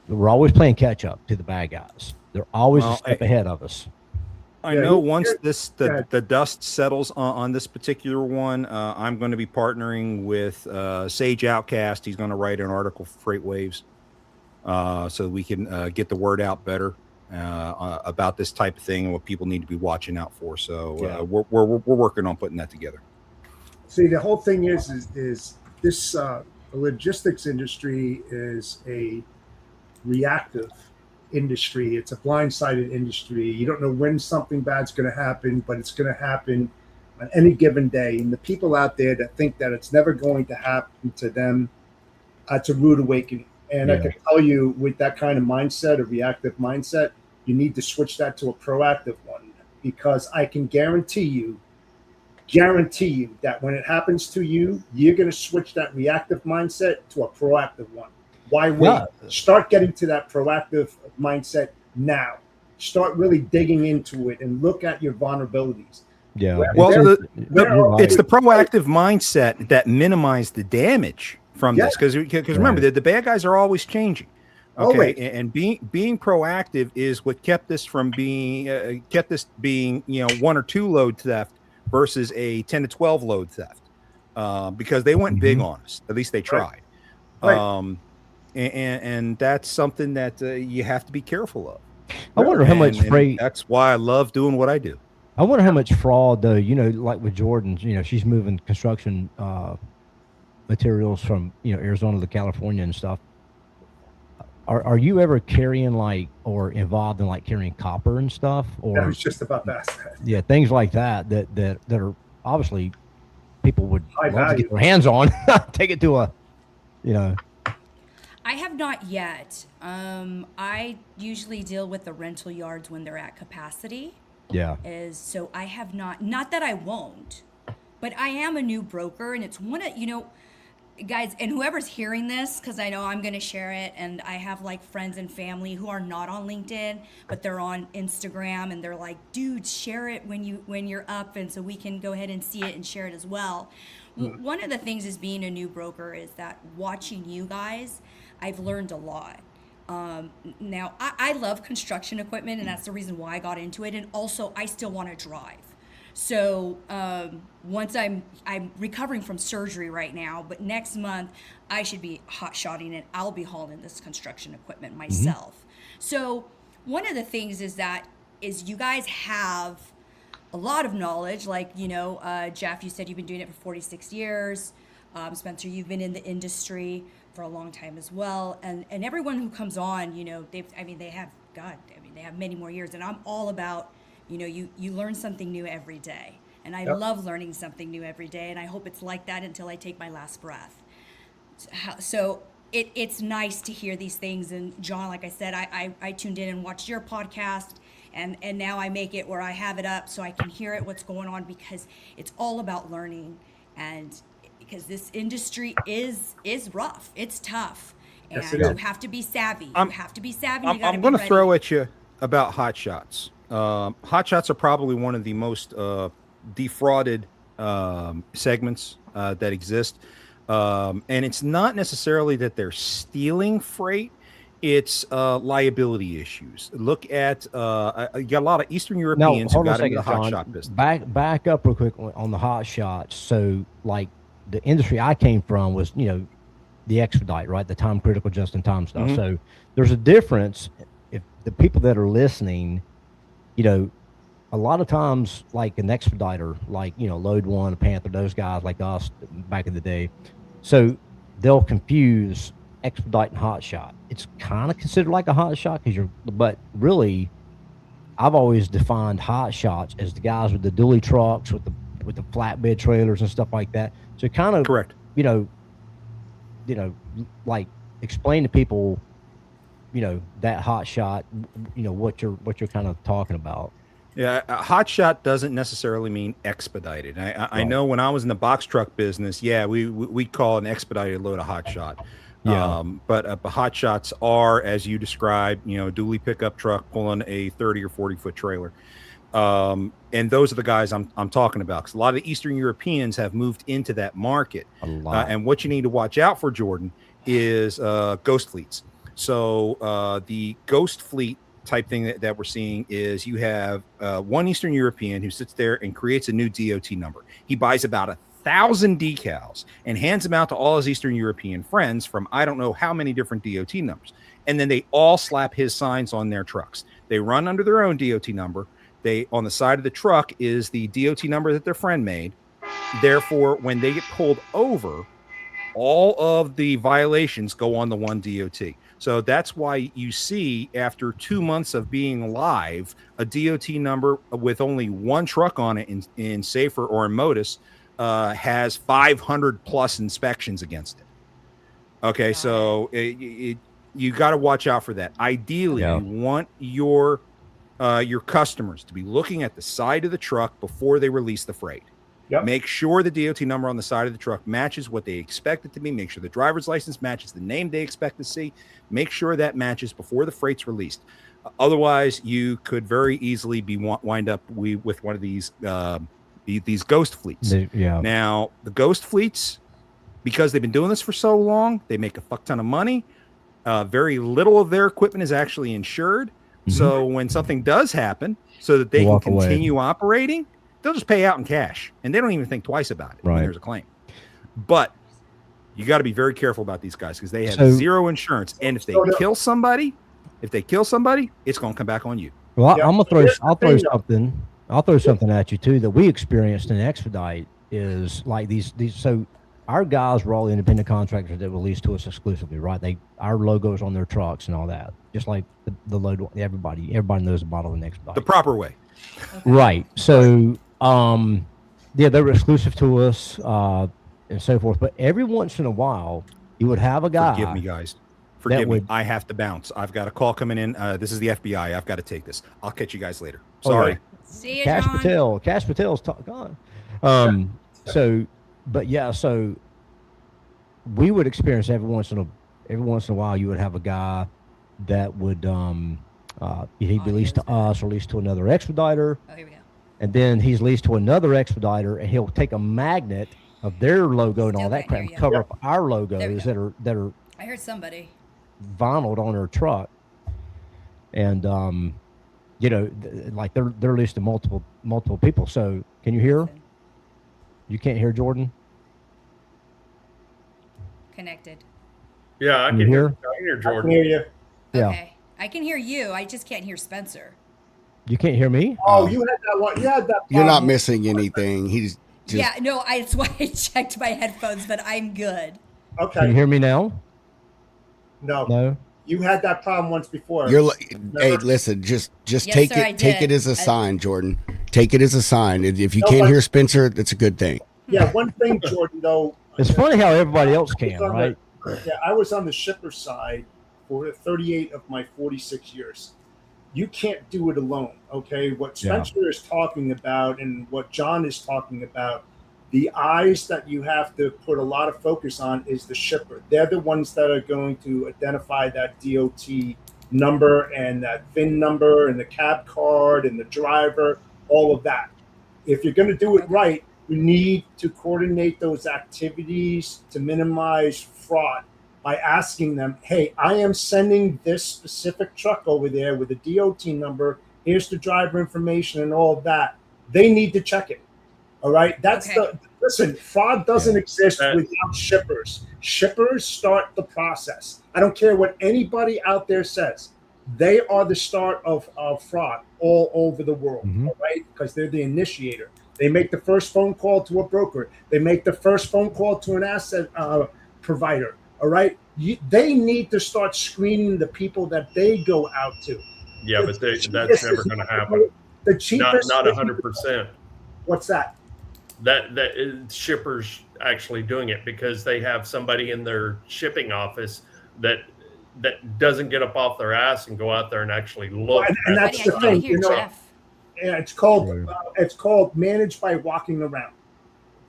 we're always playing catch up to the bad guys. They're always a step ahead of us. I know once the dust settles on this particular one, I'm going to be partnering with Sage Outcast. He's going to write an article for Freight Waves, so we can get the word out better about this type of thing and what people need to be watching out for. So we're working on putting that together. See, the whole thing is this logistics industry is a reactive industry. It's a blindsided industry. You don't know when something bad's going to happen, but it's going to happen on any given day. And the people out there that think that it's never going to happen to them, it's a rude awakening. And I can tell you, with that kind of mindset, a reactive mindset, you need to switch that to a proactive one, because I can guarantee you that when it happens to you, you're going to switch that reactive mindset to a proactive one. Why wait? Yeah. Start getting to that proactive mindset now. Start really digging into it and look at your vulnerabilities. Yeah. It's the proactive mindset that minimizes the damage from this, because remember, the bad guys are always changing. Okay, and being proactive is what kept this from being 1 or 2 load theft versus a 10 to 12 load theft, because they went big on us. At least they tried. Right. And that's something that you have to be careful of. I wonder how much freight. That's why I love doing what I do. I wonder how much fraud, though. Like with Jordan, she's moving construction materials from Arizona to California and stuff. Are you ever carrying or involved in carrying copper and stuff? Or I was just about to ask that. Yeah, things like that are obviously people would love to get their hands on. Take it to I have not yet. I usually deal with the rental yards when they're at capacity. Yeah. So I have not that I won't, but I am a new broker, and it's one of, guys, and whoever's hearing this, because I know I'm going to share it, and I have friends and family who are not on LinkedIn, but they're on Instagram, and they're like, dude, share it when you're up, and so we can go ahead and see it and share it as well. One of the things is being a new broker is that watching you guys, I've learned a lot. Now I love construction equipment, and that's the reason why I got into it, and also I still want to drive. So once I'm recovering from surgery right now, but next month I should be hot shotting it. I'll be hauling this construction equipment myself. So one of the things is you guys have a lot of knowledge. Jeff, you said you've been doing it for 46 years. Spencer, you've been in the industry for a long time as well. And everyone who comes on, they have many more years. And I'm all about, you learn something new every day. And I love learning something new every day. And I hope it's like that until I take my last breath. So it's nice to hear these things. And John, like I said, I tuned in and watched your podcast, and now I make it where I have it up so I can hear it, what's going on, because it's all about learning, and because this industry is rough, it's tough, and Yes, it you is. have to be savvy. You have to be savvy. I'm going to throw at you about hot shots. Hot shots are probably one of the most defrauded segments that exist. And it's not necessarily that they're stealing freight. It's liability issues. Look at you got a lot of Eastern Europeans who got into the hot shot business. Back up real quick on the hot shots. So like the industry I came from was, the expedite, right? The time critical, just in time stuff. Mm-hmm. So there's a difference. If the people that are listening, a lot of times, like an expediter, like, Load One, Panther, those guys like us back in the day. So they'll confuse expedite and hot shot. It's kind of considered like a hot shot but really, I've always defined hot shots as the guys with the dually trucks with the flatbed trailers and stuff like that. So kind of correct. Like explain to people, that hot shot, what you're kind of talking about. Yeah, a hot shot doesn't necessarily mean expedited. I know when I was in the box truck business, we call an expedited load a hot shot. Yeah. But hot shots are, as you described, dually pickup truck pulling a 30 or 40 foot trailer. And those are the guys I'm talking about, because a lot of the Eastern Europeans have moved into that market. A lot. And what you need to watch out for, Jordan, is ghost fleets. So the ghost fleet type thing that we're seeing is you have one Eastern European who sits there and creates a new DOT number. He buys about 1,000 decals and hands them out to all his Eastern European friends from I don't know how many different DOT numbers. And then they all slap his signs on their trucks. They run under their own DOT number. On the side of the truck is the DOT number that their friend made. Therefore, when they get pulled over, all of the violations go on the one DOT. So that's why you see, after 2 months of being live, a DOT number with only one truck on it in Safer or in Modus has 500 plus inspections against it. Okay, so you got to watch out for that. Ideally, you want your customers to be looking at the side of the truck before they release the freight. Yep. Make sure the DOT number on the side of the truck matches what they expect it to be. Make sure the driver's license matches the name they expect to see. Make sure that matches before the freight's released. Otherwise, you could very easily be wind up with one of these ghost fleets. Now, the ghost fleets, because they've been doing this for so long, they make a fuck ton of money. Very little of their equipment is actually insured. Mm-hmm. So when something does happen, so that they can continue operating, they'll just pay out in cash, and they don't even think twice about it when there's a claim. But you got to be very careful about these guys, because they have zero insurance, and if they kill somebody, it's going to come back on you. Well, I'll throw something at you too that we experienced in Expedite is like these. So our guys were all independent contractors that were leased to us exclusively, right? Our logos on their trucks and all that, just like the load. Everybody knows about all the Expedite the proper way, right? So. They were exclusive to us, and so forth. But every once in a while, you would have a guy. Forgive me, guys. Forgive me. I have to bounce. I've got a call coming in. This is the FBI. I've got to take this. I'll catch you guys later. Sorry. Okay. See you, John. Cash Patel's gone. So we would experience every once in a while, you would have a guy that would he'd be leased to us or leased to another expediter. Oh, here we go. And then he's leased to another expediter, and he'll take a magnet of their logo and all that crap and cover up our logos that are. I heard somebody vinyled on their truck, and like they're leased to multiple people. So can you hear? You can't hear Jordan? Connected. Yeah, I can hear Jordan. I can hear you. Yeah. Okay. I can hear you. I just can't hear Spencer. You can't hear me? Oh, you had that one. You had that. You're not missing anything. He's just. That's why I checked my headphones, but I'm good. Okay. Can you hear me now? No. You had that problem once before. Hey, listen, just take it as a sign, Jordan. Take it as a sign. If you can't hear Spencer, that's a good thing. Yeah, one thing, Jordan, though. It's funny how everybody else can, right? Yeah, I was on the shipper side for 38 of my 46 years. You can't do it alone, okay? What Spencer is talking about and what John is talking about, the eyes that you have to put a lot of focus on is the shipper. They're the ones that are going to identify that DOT number and that VIN number and the cab card and the driver, all of that. If you're going to do it right, you need to coordinate those activities to minimize fraud by asking them, hey, I am sending this specific truck over there with a DOT number. Here's the driver information and all of that. They need to check it. All right. That's listen, fraud doesn't exist without shippers. Shippers start the process. I don't care what anybody out there says. They are the start of fraud all over the world. All right. Because they're the initiator. They make the first phone call to a broker. They make the first phone call to an asset provider. All right. They need to start screening the people that they go out to. Yeah, but that's never going to happen. The cheapest. Not 100%. What's that? That is shippers actually doing it because they have somebody in their shipping office that doesn't get up off their ass and go out there and actually look. And that's the thing, you know. Yeah, it's called managed by walking around,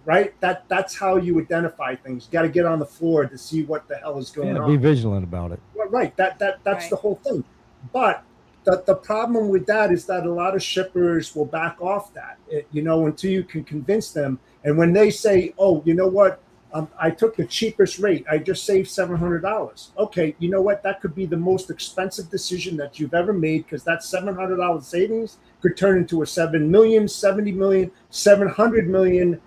right? That's how you identify things. You got to get on the floor to see what the hell is going on. Be vigilant about it. Well, right. That's the whole thing. But the problem with that is that a lot of shippers will back off that, until you can convince them. And when they say, oh, you know what? I took the cheapest rate. I just saved $700. Okay, you know what? That could be the most expensive decision that you've ever made because that $700 savings could turn into a $7 million, $70 million, $700 million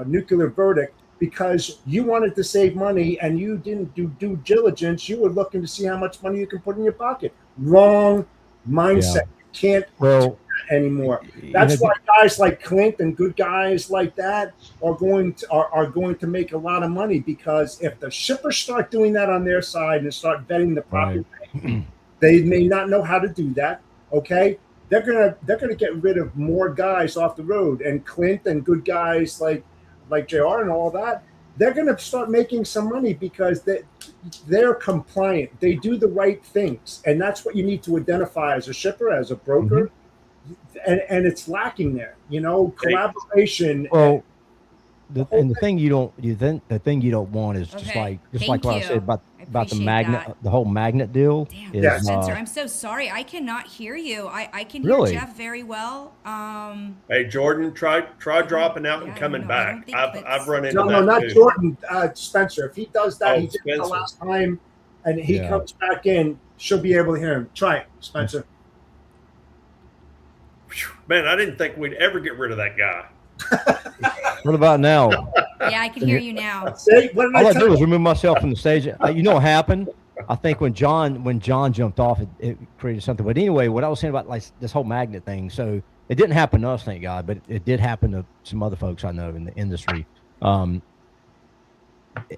nuclear verdict because you wanted to save money and you didn't do due diligence. You were looking to see how much money you can put in your pocket. Wrong mindset. You can't do that anymore. That's why guys like Clint and good guys like that are going to make a lot of money because if the shippers start doing that on their side and start vetting the property, they may not know how to do that. Okay, they're gonna get rid of more guys off the road, and Clint and good guys like JR and all that, they're gonna start making some money because they're compliant. They do the right things, and that's what you need to identify as a shipper, as a broker. And it's lacking there, collaboration. Well, the thing you don't want is just like what I said about the magnet, the whole magnet deal. Damn, Spencer, I'm so sorry. I cannot hear you. I can hear Jeff very well. Hey, Jordan, try dropping out and coming back. I've run into that. No, not too. Jordan. Spencer. If he does that, he did it the last time, and he comes back in, she'll be able to hear him. Try it, Spencer. Man, I didn't think we'd ever get rid of that guy. What about now? Yeah, I can hear you now. All I do is remove myself from the stage. You know what happened? I think when John jumped off, it created something. But anyway, what I was saying about like this whole magnet thing. So it didn't happen to us, thank God, but it did happen to some other folks I know in the industry. And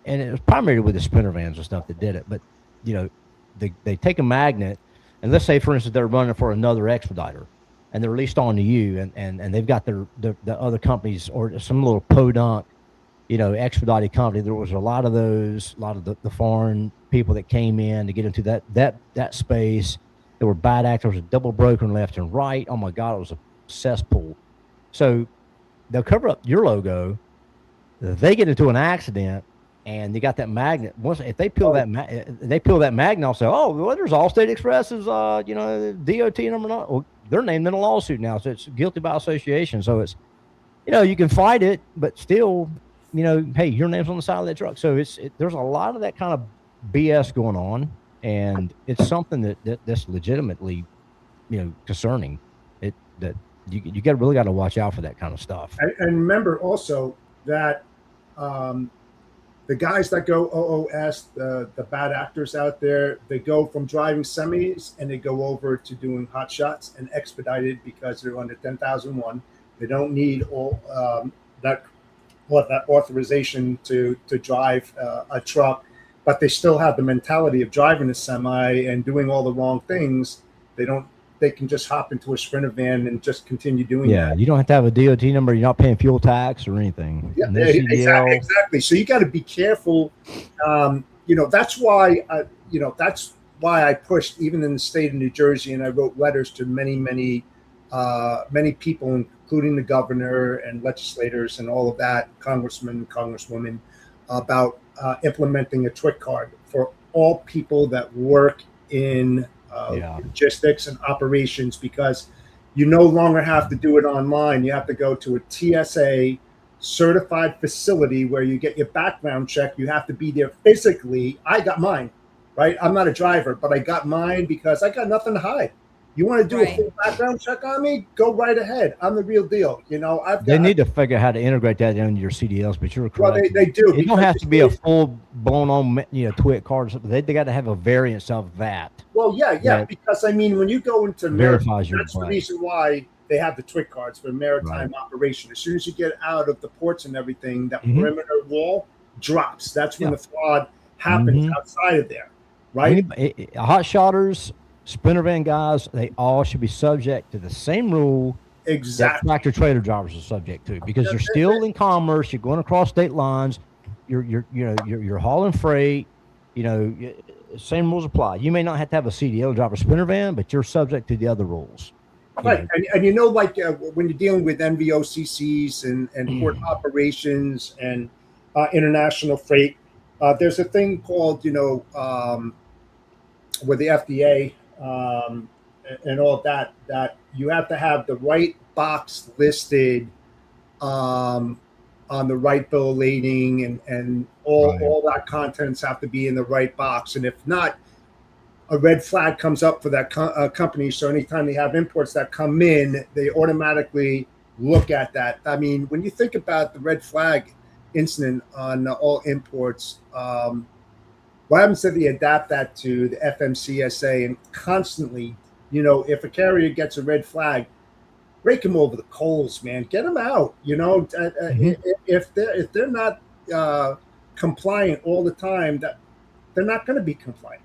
it was primarily with the sprinter vans and stuff that did it. But they take a magnet, and let's say, for instance, they're running for another expediter. And they're released on to you, and they've got the other companies or some little podunk, expedited company. There was a lot of the foreign people that came in to get into that space. There were bad actors, double broken left and right. Oh my God, it was a cesspool. So they'll cover up your logo. They get into an accident, and they got that magnet. Once if they peel that magnet, I'll say, oh, well, there's Allstate Express's DOT number. Well, they're named in a lawsuit now, so it's guilty by association. So it's, you can fight it, but still, hey, your name's on the side of that truck. So there's a lot of that kind of BS going on, and it's something that's legitimately, concerning. That you really got to watch out for that kind of stuff. And remember also that the guys that go OOS, the bad actors out there, they go from driving semis and they go over to doing hot shots and expedited because they're under 10,001. They don't need all that authorization to drive a truck, but they still have the mentality of driving a semi and doing all the wrong things. They don't they can just hop into a Sprinter van and just continue doing that. You don't have to have a DOT number. You're not paying fuel tax or anything. Yeah, No CDL. exactly. So you got to be careful. That's why I pushed even in the state of New Jersey, and I wrote letters to many people, including the governor and legislators and all of that, congressmen and congresswomen, about implementing a TWIC card for all people that work in logistics and operations, because you no longer have to do it online. You have to go to a TSA certified facility where you get your background check. You have to be there physically. I got mine, right? I'm not a driver, but I got mine because I got nothing to hide. You want to do a full background check on me? Go right ahead. I'm the real deal. They need to figure out how to integrate that into your CDLs, but you're correct. Well, they do. It don't have to be a full blown on, TWIC card or something. They got to have a variance of that. Well, yeah. Because when you go into verifies that's the reason why they have the TWIC cards for maritime operation. As soon as you get out of the ports and everything, that perimeter wall drops. That's when the fraud happens outside of there, right? Hot shotters, Sprinter van guys, they all should be subject to the same rule that tractor trailer drivers are subject to, because you're still in commerce. You're going across state lines. You're hauling freight. Same rules apply. You may not have to have a CDL driver Sprinter van, but you're subject to the other rules. Right, and when you're dealing with NVOCCs and port operations and international freight, there's a thing called with the FDA. And all of that you have to have the right box listed on the right bill of lading, and all that contents have to be in the right box. And if not, a red flag comes up for that company. So anytime they have imports that come in, they automatically look at that. I mean, when you think about the red flag incident on all imports, what happens if they adapt that to the FMCSA and constantly, if a carrier gets a red flag, rake them over the coals, man. Get them out. If they're not compliant all the time, that they're not going to be compliant.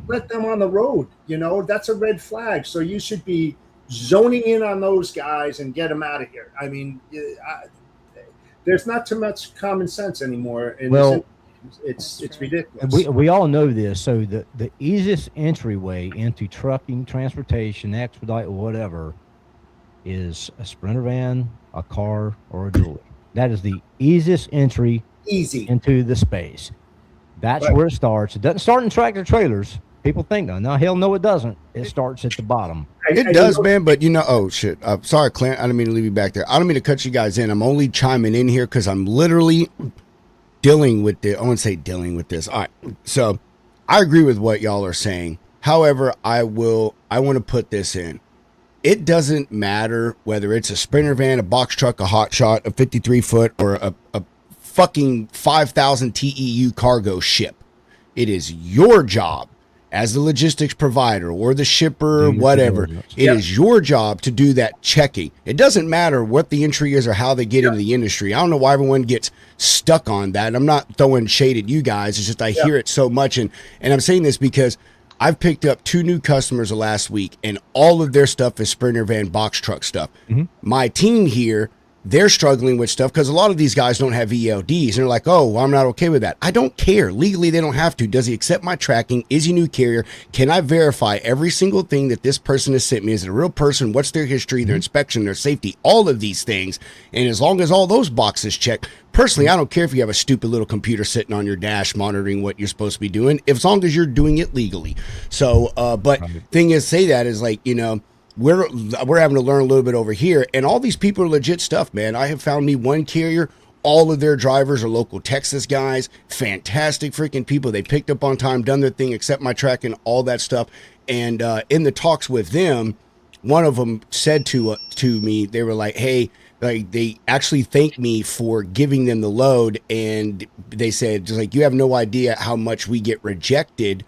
Let them on the road. That's a red flag. So you should be zoning in on those guys and get them out of here. I mean, there's not too much common sense anymore. It's ridiculous. We all know this. So the easiest entryway into trucking, transportation, expedite, or whatever, is a Sprinter van, a car, or a dually. That is the easiest entry into the space. That's where it starts. It doesn't start in tractor trailers. People think, no, hell no, it doesn't. It starts at the bottom. It does, man. But oh shit. Sorry, Clint. I didn't mean to leave you back there. I don't mean to cut you guys in. I'm only chiming in here because I'm literally dealing with this. I won't say dealing with this. All right. So I agree with what y'all are saying. However, I want to put this in. It doesn't matter whether it's a Sprinter van, a box truck, a hot shot, a 53-foot, or a fucking 5,000 TEU cargo ship. It is your job as the logistics provider or the shipper or whatever. It is your job to do that checking. It doesn't matter what the entry is or how they get into the industry. I don't know why everyone gets stuck on that. I'm not throwing shade at you guys. It's just I hear it so much. And I'm saying this because I've picked up 2 new customers last week, and all of their stuff is Sprinter van box truck stuff. My team here, they're struggling with stuff because a lot of these guys don't have ELDs, and they're like, oh, well, I'm not okay with that. I don't care. Legally, they don't have to. Does he accept my tracking? Is he a new carrier? Can I verify every single thing that this person has sent me? Is it a real person? What's their history, their inspection, their safety, all of these things? And as long as all those boxes check, personally, I don't care if you have a stupid little computer sitting on your dash monitoring what you're supposed to be doing, as long as you're doing it legally. So, but thing is, say that is like, we're having to learn a little bit over here, and all these people are legit stuff, man. I have found me one carrier. All of their drivers are local Texas guys, fantastic freaking people. They picked up on time, done their thing, accept my tracking, all that stuff. And in the talks with them, one of them said to me, they were like, hey, like they actually thanked me for giving them the load, and they said, just like, you have no idea how much we get rejected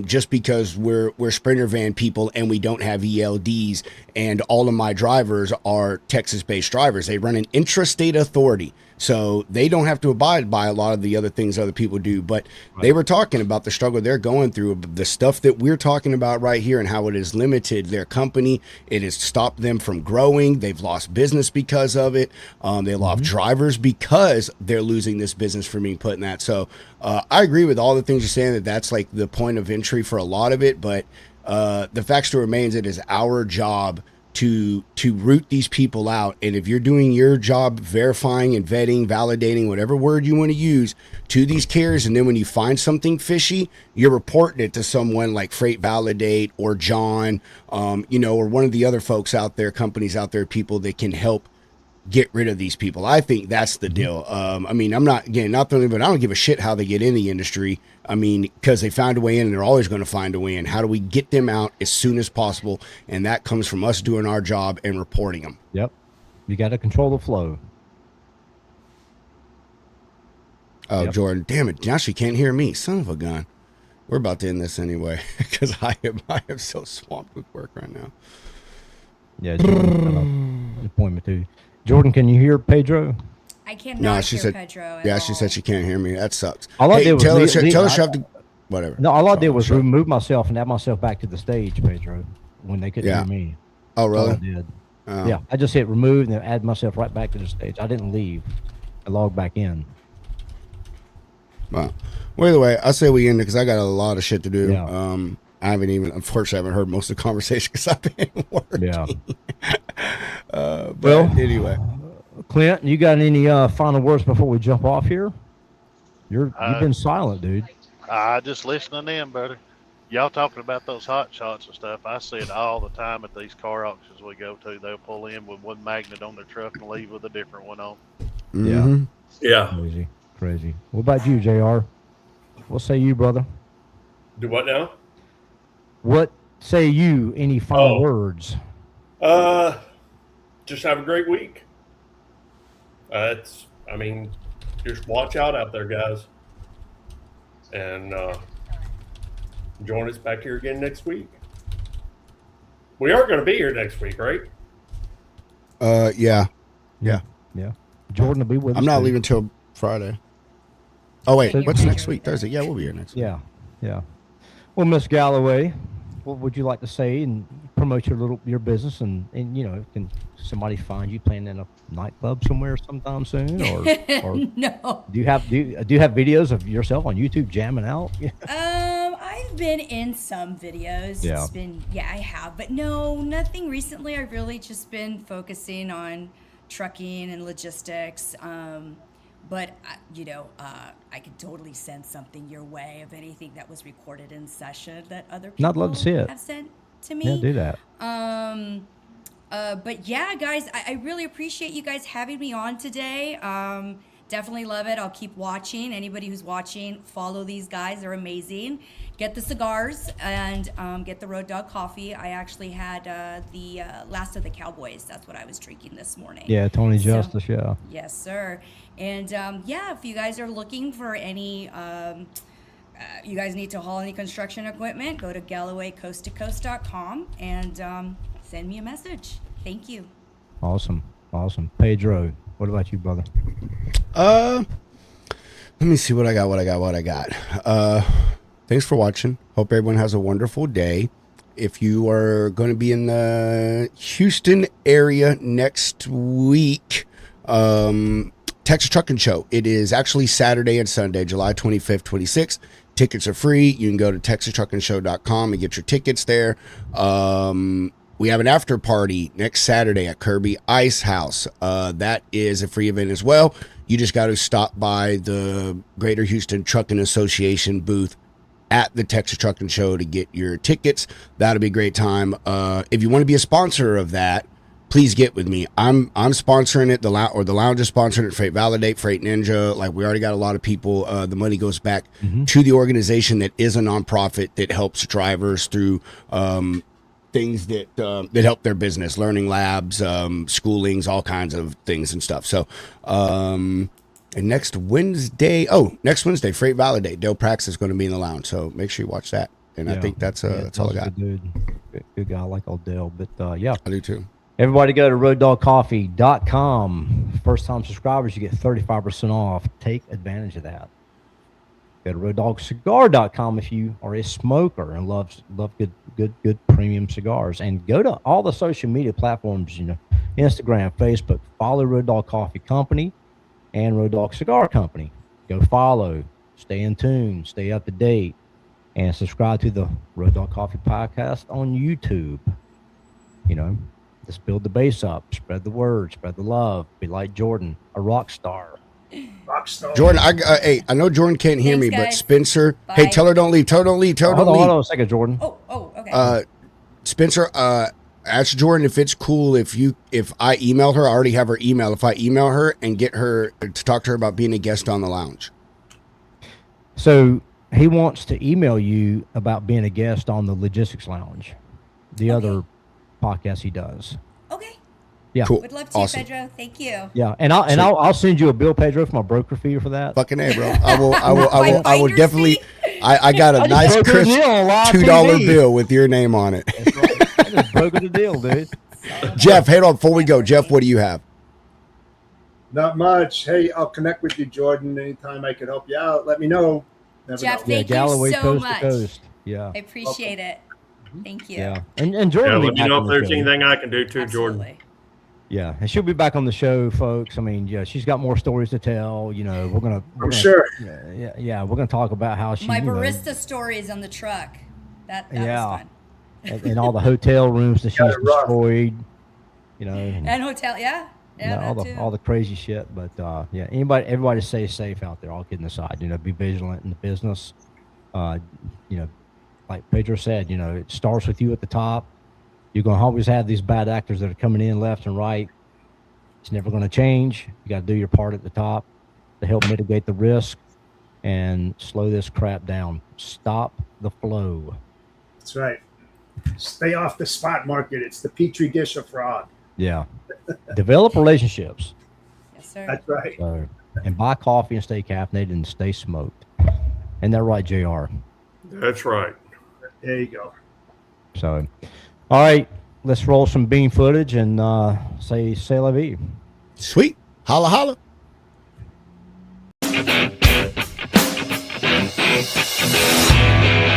just because we're Sprinter van people and we don't have ELDs, and all of my drivers are Texas-based drivers. They run an intrastate authority. So they don't have to abide by a lot of the other things other people do. But they were talking about the struggle they're going through, the stuff that we're talking about right here, and how it has limited their company. It has stopped them from growing. They've lost business because of it. They lost drivers because they're losing this business from being put in that. So I agree with all the things you're saying, that's like the point of entry for a lot of it. But the fact still remains, it is our job to root these people out. And if you're doing your job verifying and vetting, validating, whatever word you want to use, to these carriers, and then when you find something fishy, you're reporting it to someone like Freight Validate or John, or one of the other folks out there, companies out there, people that can help get rid of these people. I think that's the deal. I mean, I'm not, again, not the only, but I don't give a shit how they get in the industry. I mean, because they found a way in, and they're always going to find a way in. How do we get them out as soon as possible? And that comes from us doing our job and reporting them. Yep. You got to control the flow. Oh, yep. Jordan, damn it. Now she can't hear me. Son of a gun. We're about to end this anyway, because I am so swamped with work right now. Yeah, Jordan, appointment too. Jordan, can you hear Pedro? I cannot hear Pedro. Yeah, she said she can't hear me. That sucks. All I did was tell us you have to, whatever. No, all I did was remove myself and add myself back to the stage, Pedro, when they couldn't hear me. Oh, really? All I did. Yeah, I just hit remove and then add myself right back to the stage. I didn't leave. I logged back in. Wow. Well, either way, I say we end it because I got a lot of shit to do. Yeah. I haven't heard most of the conversation because I've been working. Yeah. Well, anyway. Clint, you got any final words before we jump off here? You've been silent, dude. I just listening in, brother. Y'all talking about those hot shots and stuff. I see it all the time at these car auctions we go to. They'll pull in with one magnet on their truck and leave with a different one on. Mm-hmm. Yeah. Crazy. What about you, JR? What say you, brother? Do what now? What say you? Any final words? Just have a great week. Just watch out there, guys. And join us back here again next week. We are going to be here next week, right? Yeah. Jordan will be with us. I'm not leaving till Friday. Oh, wait. What's next week? Thursday? Yeah, we'll be here next week. Yeah. Well, Miss Galloway, what would you like to say and promote your business and can somebody find you playing in a nightclub somewhere sometime soon or No. Do you have videos of yourself on YouTube jamming out? I've been in some videos. Yeah. It's been I have, but no, nothing recently. I've really just been focusing on trucking and logistics. But I could totally send something your way of anything that was recorded in session that other people I'd love to see it. have sent to me. Yeah, do that. But yeah, guys, I really appreciate you guys having me on today. Definitely love it. I'll keep watching. Anybody who's watching, follow these guys. They're amazing. Get the cigars and get the Road Dog coffee. I actually had the Last of the Cowboys. That's what I was drinking this morning. Yeah, Tony Justice, yeah. Yes, sir. And if you guys are looking for any, you guys need to haul any construction equipment, go to GallowayCoastToCoast.com and send me a message. Thank you. Awesome. Pedro, what about you, brother? Let me see what I got. Thanks for watching. Hope everyone has a wonderful day. If you are going to be in the Houston area next week, Texas Trucking Show. It is actually Saturday and Sunday, July 25th, 26th. Tickets are free. You can go to TexasTruckingShow.com and get your tickets there. We have an after party next Saturday at Kirby Ice House. That is a free event as well. You just got to stop by the Greater Houston Trucking Association booth at the Texas Trucking Show to get your tickets. That'll be a great time. If you want to be a sponsor of that, please get with me. I'm sponsoring it. The lounge is sponsoring it. Freight Validate, Freight Ninja. Like, we already got a lot of people. The money goes back to the organization that is a nonprofit that helps drivers through things that help their business, learning labs, schoolings, all kinds of things and stuff. So, and next Wednesday, Freight Validate. Dale Prax is going to be in the lounge, so make sure you watch that. And I think that's all I got. Good guy. I like old Dale, but I do too. Everybody go to RoadDogCoffee.com. first-time subscribers, you get 35% off. Take advantage of that. Go to RoadDogCigar.com if you are a smoker and love good premium cigars. And go to all the social media platforms, you know, Instagram, Facebook. Follow Road Dog Coffee Company and Road Dog Cigar Company. Go follow, stay in tune, stay up to date, and subscribe to the Road Dog Coffee Podcast on YouTube. You know, just build the base up, spread the word, spread the love, be like Jordan, a rock star. Jordan, hey, I know Jordan can't hear me, Thanks, but guys. Spencer, Bye. hey, tell her don't leave. Tell her don't leave. Tell her don't Hold leave. on a second, Jordan. Oh, okay. Spencer, ask Jordan if it's cool if I email her. I already have her email. If I email her and get her to talk to her about being a guest on the lounge. So he wants to email you about being a guest on the Logistics Lounge, the other podcast he does. Okay. Yeah. Cool. Would love to, Awesome. Pedro. Thank you. Yeah, and I'll send you a bill, Pedro, for my broker fee for that. Fucking A, bro. I will finder's definitely. fee? I got a I just nice brokered a crisp deal on live $2 TV. bill with your name on it. That's right. I just brokered the deal, dude. Jeff, hold on before we go. Jeff, what do you have? Not much. Hey, I'll connect with you, Jordan. Anytime I can help you out, let me know. Never Jeff, know. Thank you Galloway so coast much. to coast. Yeah, I appreciate it. Thank you. yeah. And Jordan, Yeah, will be let me back know on if the there's show. anything I can do too, Jordan. Absolutely. Yeah, and she'll be back on the show, folks. I mean, yeah, she's got more stories to tell. You know, we're gonna Sure. Yeah, we're gonna talk about how she, My you know, barista stories on the truck. That Yeah. was fun. and all the hotel rooms that she's Got it rough. destroyed. You know, and, And hotel, yeah. you know, Yeah, that too. all the crazy shit. But yeah, everybody stay safe out there. All kidding aside, you know, be vigilant in the business. You know, like Pedro said, you know, it starts with you at the top. You're going to always have these bad actors that are coming in left and right. It's never going to change. You got to do your part at the top to help mitigate the risk and slow this crap down. Stop the flow. That's right. Stay off the spot market. It's the petri dish of fraud. Yeah. Develop relationships. Yes, sir. That's right. So, and buy coffee and stay caffeinated and stay smoked. Isn't that right, JR? That's right. There you go. So, all right, let's roll some bean footage and say la vie. Sweet. Holla, holla. Thank you.